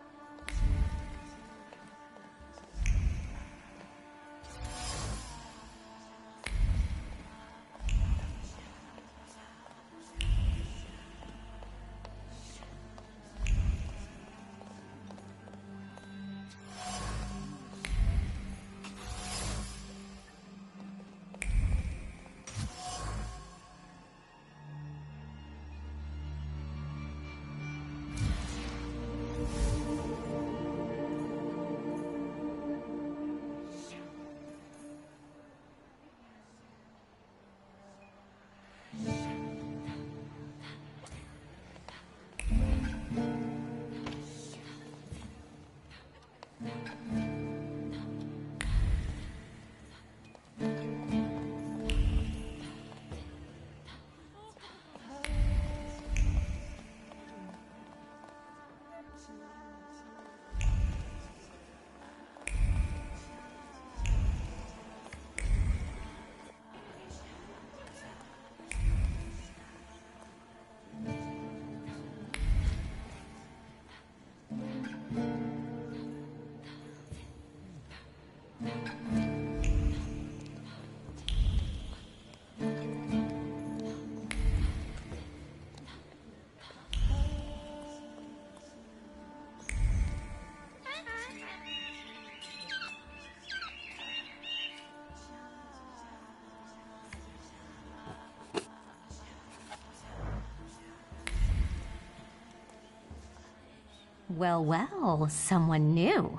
Well, well, someone new.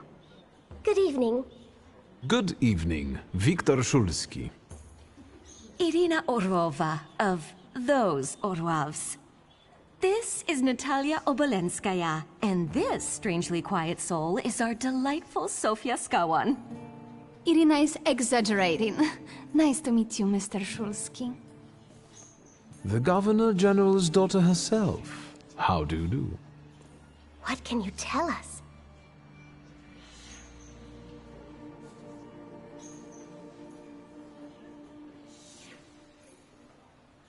Good evening. Good evening, Viktor Szulski. Irina Orlova of those Orlovs. This is Natalia Obolenskaya, and this strangely quiet soul is our delightful Sofia Skawon. Irina is exaggerating. Nice to meet you, Mr. Szulski. The Governor General's daughter herself. How do you do? What can you tell us?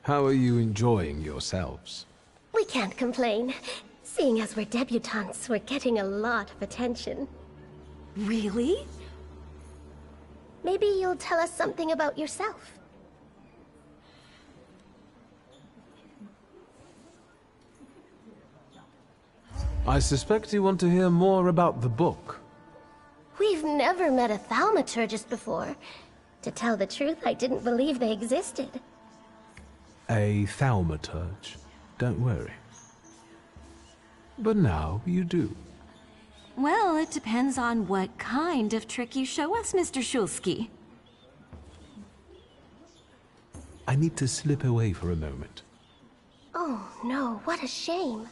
How are you enjoying yourselves? We can't complain. Seeing as we're debutantes, we're getting a lot of attention. Really? Maybe you'll tell us something about yourself. I suspect you want to hear more about the book. We've never met a thaumaturgist before. To tell the truth, I didn't believe they existed. A thaumaturge. Don't worry. But now you do. Well, it depends on what kind of trick you show us, Mr. Szulski. I need to slip away for a moment. Oh no, what a shame.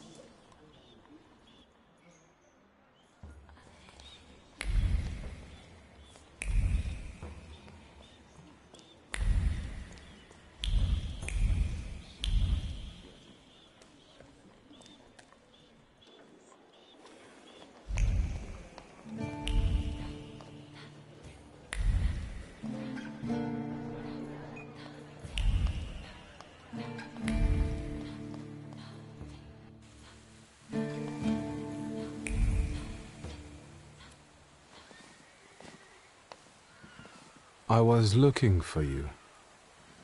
I was looking for you.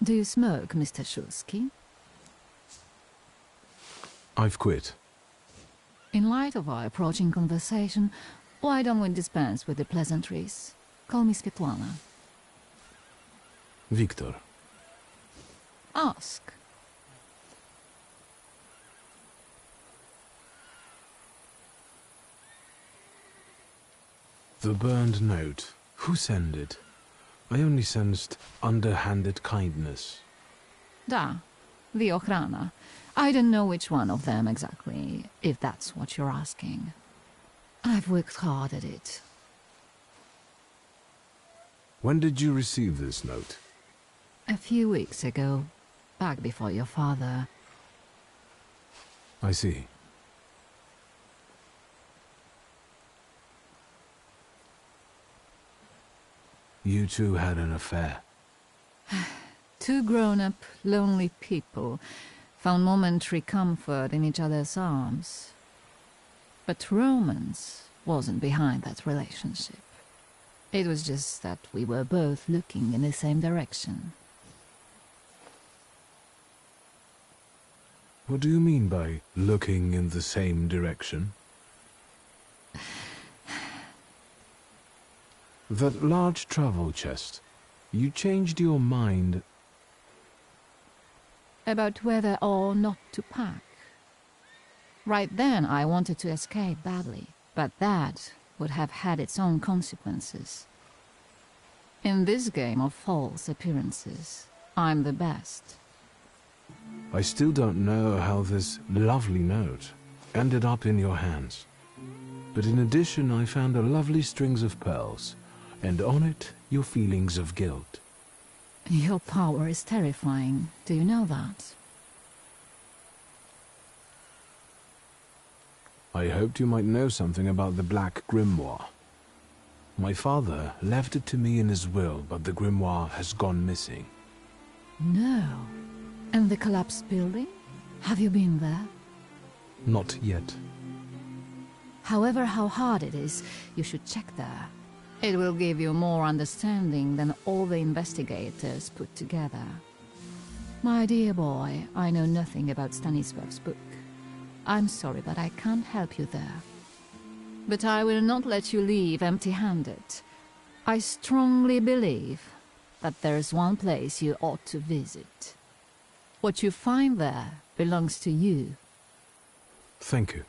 Do you smoke, Mr. Shulsky? I've quit. In light of our approaching conversation, why don't we dispense with the pleasantries? Call me Svetlana. Victor. Ask. The burned note. Who sent it? I only sensed underhanded kindness. Da, the Ochrana. I don't know which one of them exactly, if that's what you're asking. I've worked hard at it. When did you receive this note? A few weeks ago, back before your father. I see. You two had an affair. Two grown-up, lonely people found momentary comfort in each other's arms. But romance wasn't behind that relationship. It was just that we were both looking in the same direction. What do you mean by looking in the same direction? That large travel chest. You changed your mind About whether or not to pack. Right then I wanted to escape badly, but that would have had its own consequences. In this game of false appearances, I'm the best. I still don't know how this lovely note ended up in your hands. But in addition, I found a lovely strings of pearls, and on it, your feelings of guilt. Your power is terrifying. Do you know that? I hoped you might know something about the Black Grimoire. My father left it to me in his will, but the grimoire has gone missing. No. And the collapsed building? Have you been there? Not yet. However how hard it is, you should check there. It will give you more understanding than all the investigators put together. My dear boy, I know nothing about Stanisław's book. I'm sorry, but I can't help you there. But I will not let you leave empty-handed. I strongly believe that there's one place you ought to visit. What you find there belongs to you. Thank you.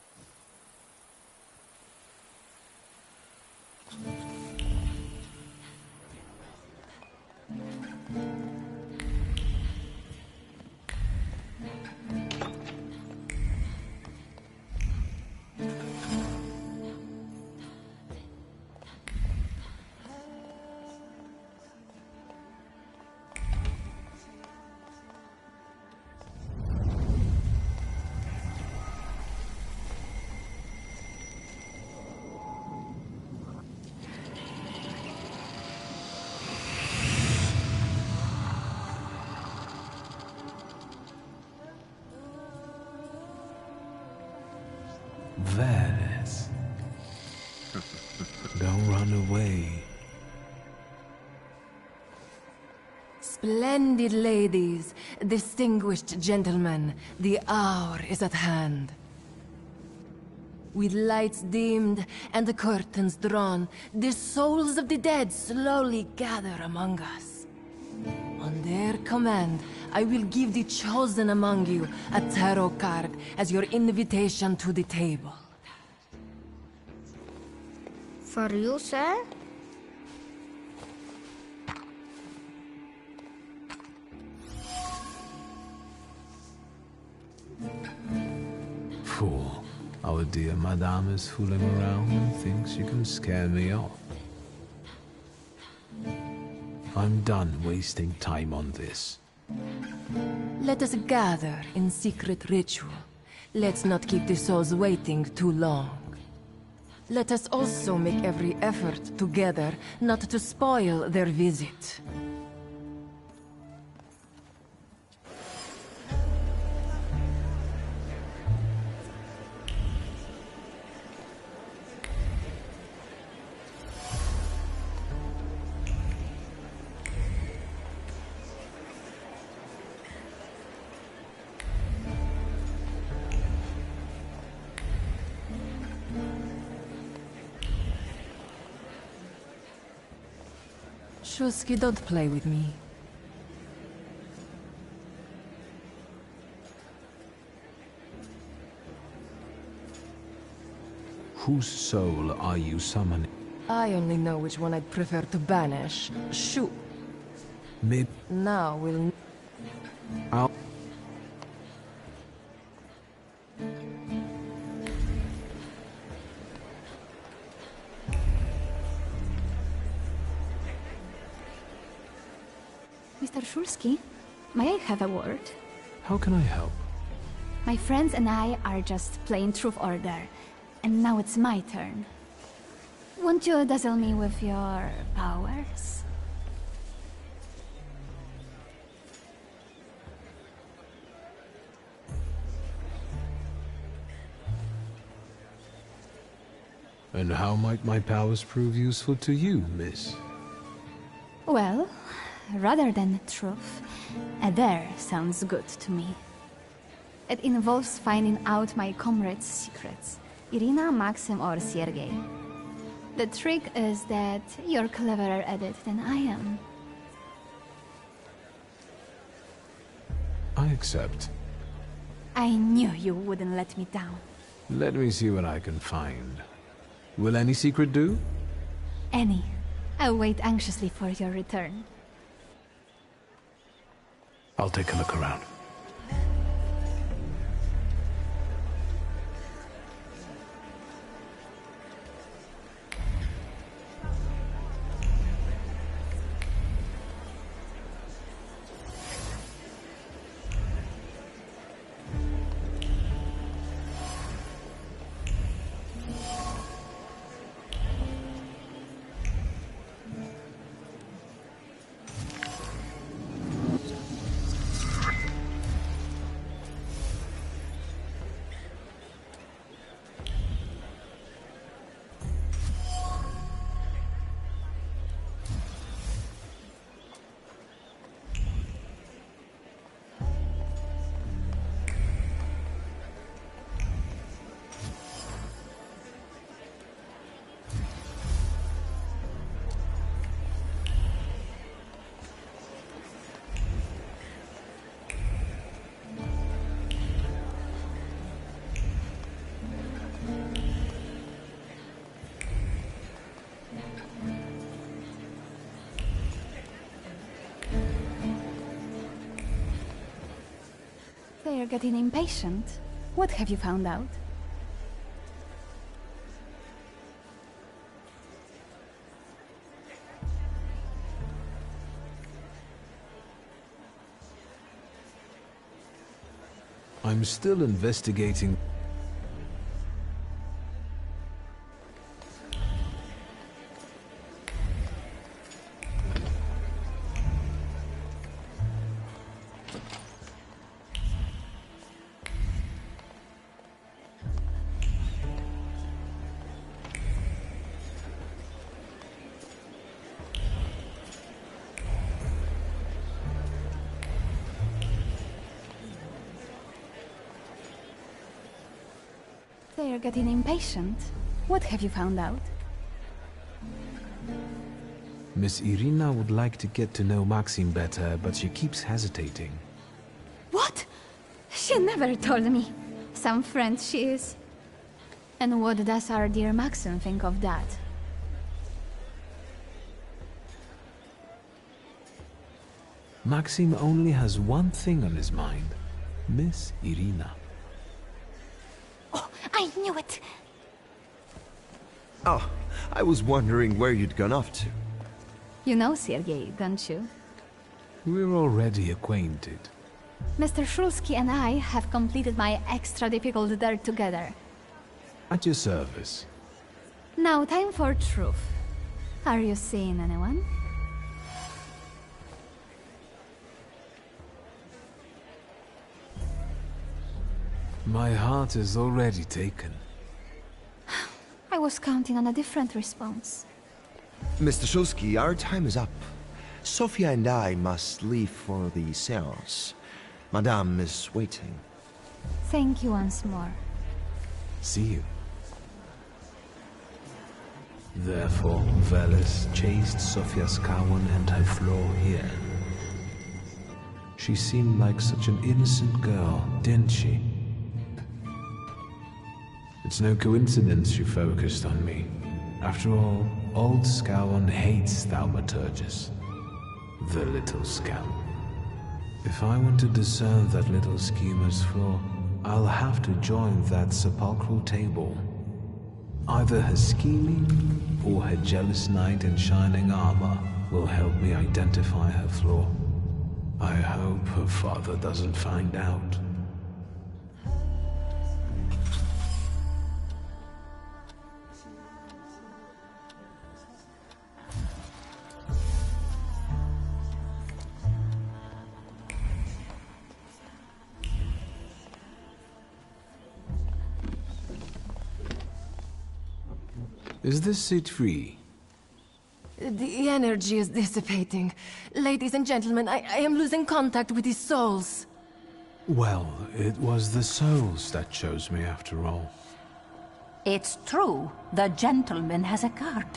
Veres. Don't run away. Splendid ladies, distinguished gentlemen, the hour is at hand. With lights dimmed and the curtains drawn, the souls of the dead slowly gather among us. On their command, I will give the chosen among you a tarot card as your invitation to the table. For you, sir? Fool. Our dear madame is fooling around and thinks you can scare me off. I'm done wasting time on this. Let us gather in secret ritual. Let's not keep the souls waiting too long. Let us also make every effort together not to spoil their visit. Shulsky, don't play with me. Whose soul are you summoning? I only know which one I'd prefer to banish. Shoot. Mid. Now we'll... I'll... Mr. Shulsky, may I have a word? How can I help? My friends and I are just playing Truth Order, and now it's my turn. Won't you dazzle me with your powers? And how might my powers prove useful to you, miss? Well, rather than truth, a dare sounds good to me. It involves finding out my comrades' secrets, Irina, Maxim, or Sergei. The trick is that you're cleverer at it than I am. I accept. I knew you wouldn't let me down. Let me see what I can find. Will any secret do? Any. I'll wait anxiously for your return. I'll take a look around. They're getting impatient. What have you found out? I'm still investigating. They're getting impatient. What have you found out? Miss Irina would like to get to know Maxim better, but she keeps hesitating. What? She never told me. Some friend she is. And what does our dear Maxim think of that? Maxim only has one thing on his mind. Miss Irina. Oh, I knew it! Oh, I was wondering where you'd gone off to. You know Sergei, don't you? We're already acquainted. Mr. Shulsky and I have completed my extra difficult dare together. At your service. Now time for truth. Are you seeing anyone? My heart is already taken. I was counting on a different response. Mr. Shulsky, our time is up. Sophia and I must leave for the seance. Madame is waiting. Thank you once more. See you. Therefore, Veles chased Sofia Skawan and her flaw here. She seemed like such an innocent girl, didn't she? It's no coincidence she focused on me. After all, old Skawan hates thaumaturgus. The little scamp. If I want to discern that little schemer's flaw, I'll have to join that sepulchral table. Either her scheming or her jealous knight in shining armor will help me identify her flaw. I hope her father doesn't find out. Is this seat free? The energy is dissipating. Ladies and gentlemen, I am losing contact with these souls. Well, it was the souls that chose me after all. It's true. The gentleman has a card.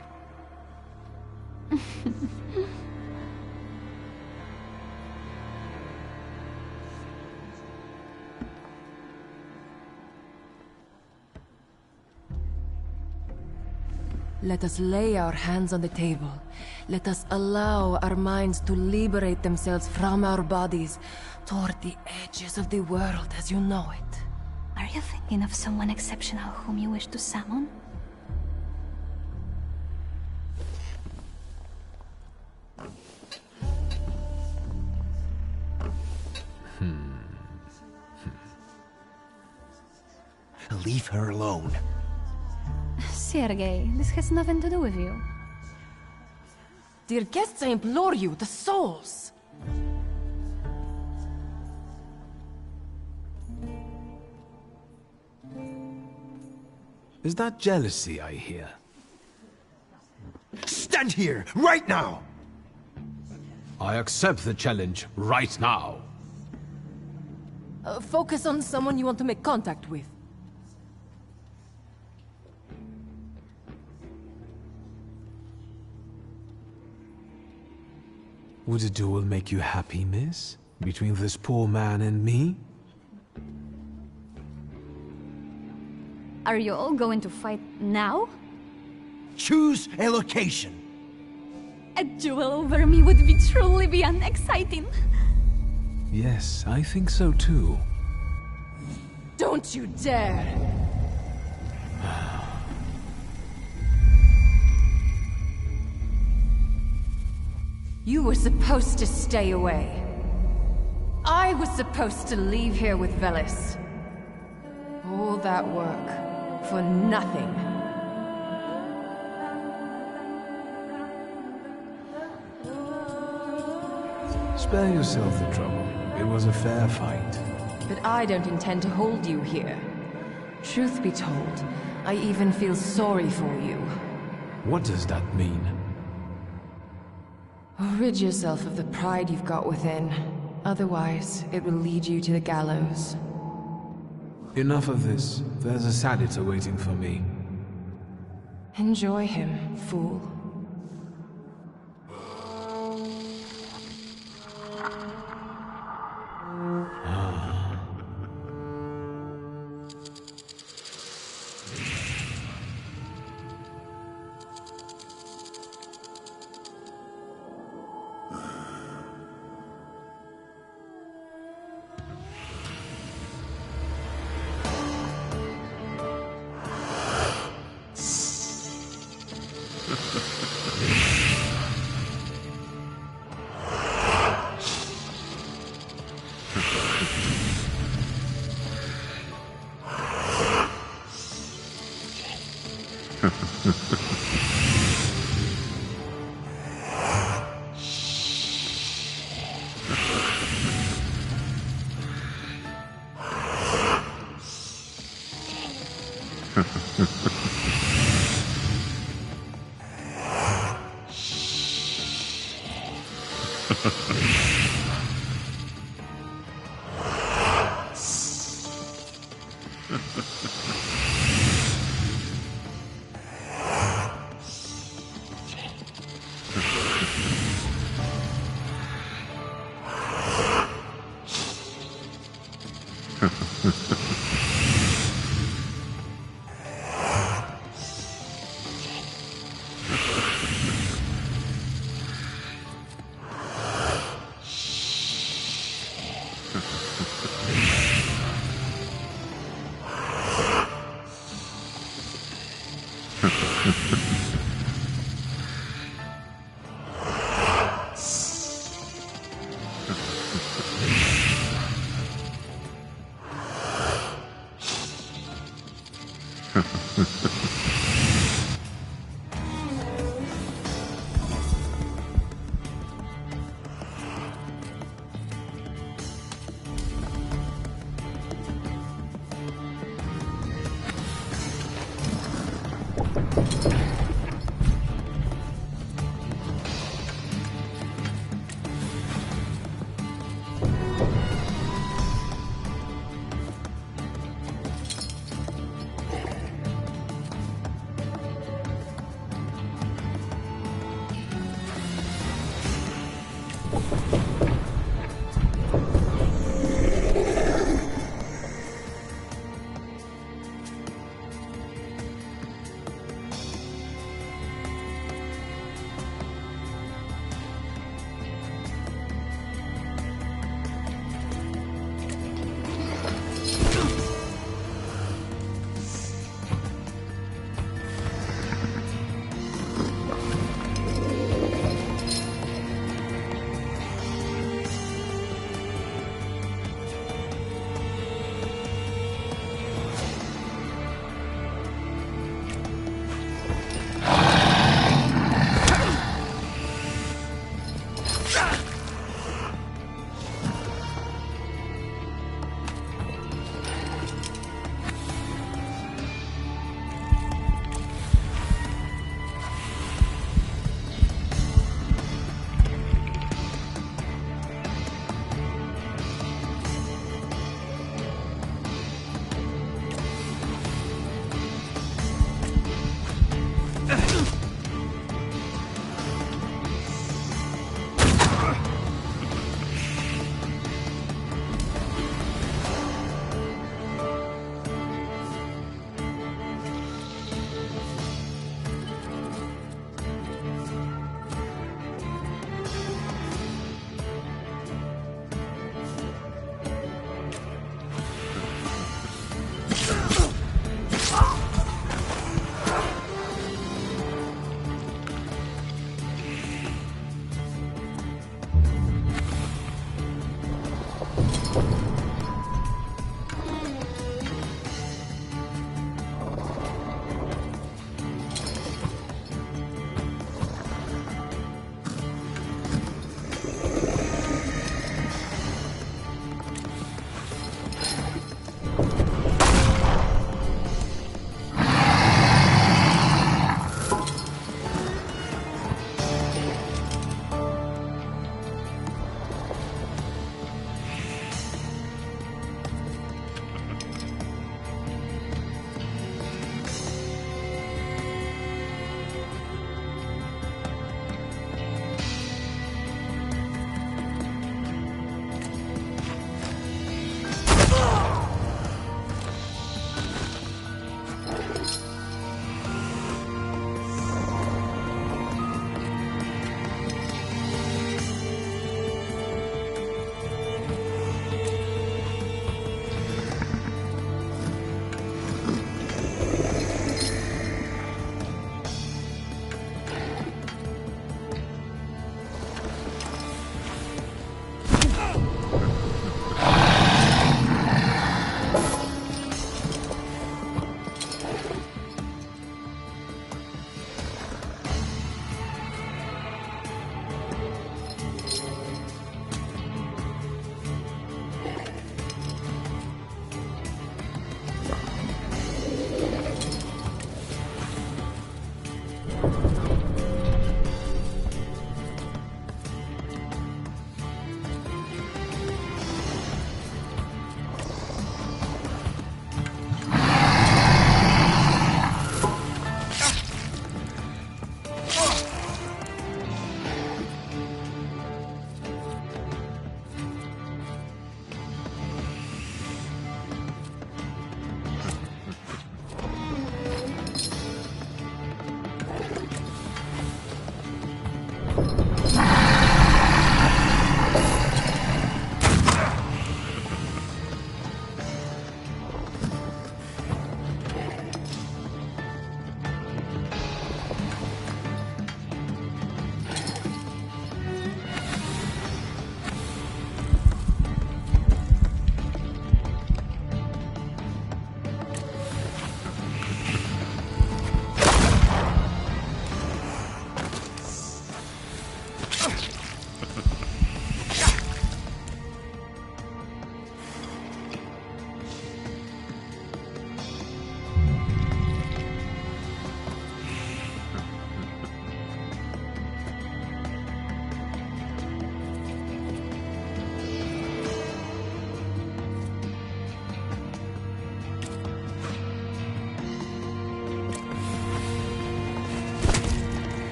Let us lay our hands on the table. Let us allow our minds to liberate themselves from our bodies toward the edges of the world as you know it. Are you thinking of someone exceptional whom you wish to summon? Leave her alone. Sergei, this has nothing to do with you. Dear guests, I implore you, the souls! Is that jealousy I hear? Stand here, right now! I accept the challenge right now. Focus on someone you want to make contact with. Would a duel make you happy, miss? Between this poor man and me? Are you all going to fight now? Choose a location. A duel over me would be truly beyond exciting. Yes, I think so too. Don't you dare! You were supposed to stay away. I was supposed to leave here with Veles. All that work for nothing. Spare yourself the trouble. It was a fair fight. But I don't intend to hold you here. Truth be told, I even feel sorry for you. What does that mean? Rid yourself of the pride you've got within. Otherwise, it will lead you to the gallows. Enough of this. There's a Saditor waiting for me. Enjoy him, fool.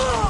Ah!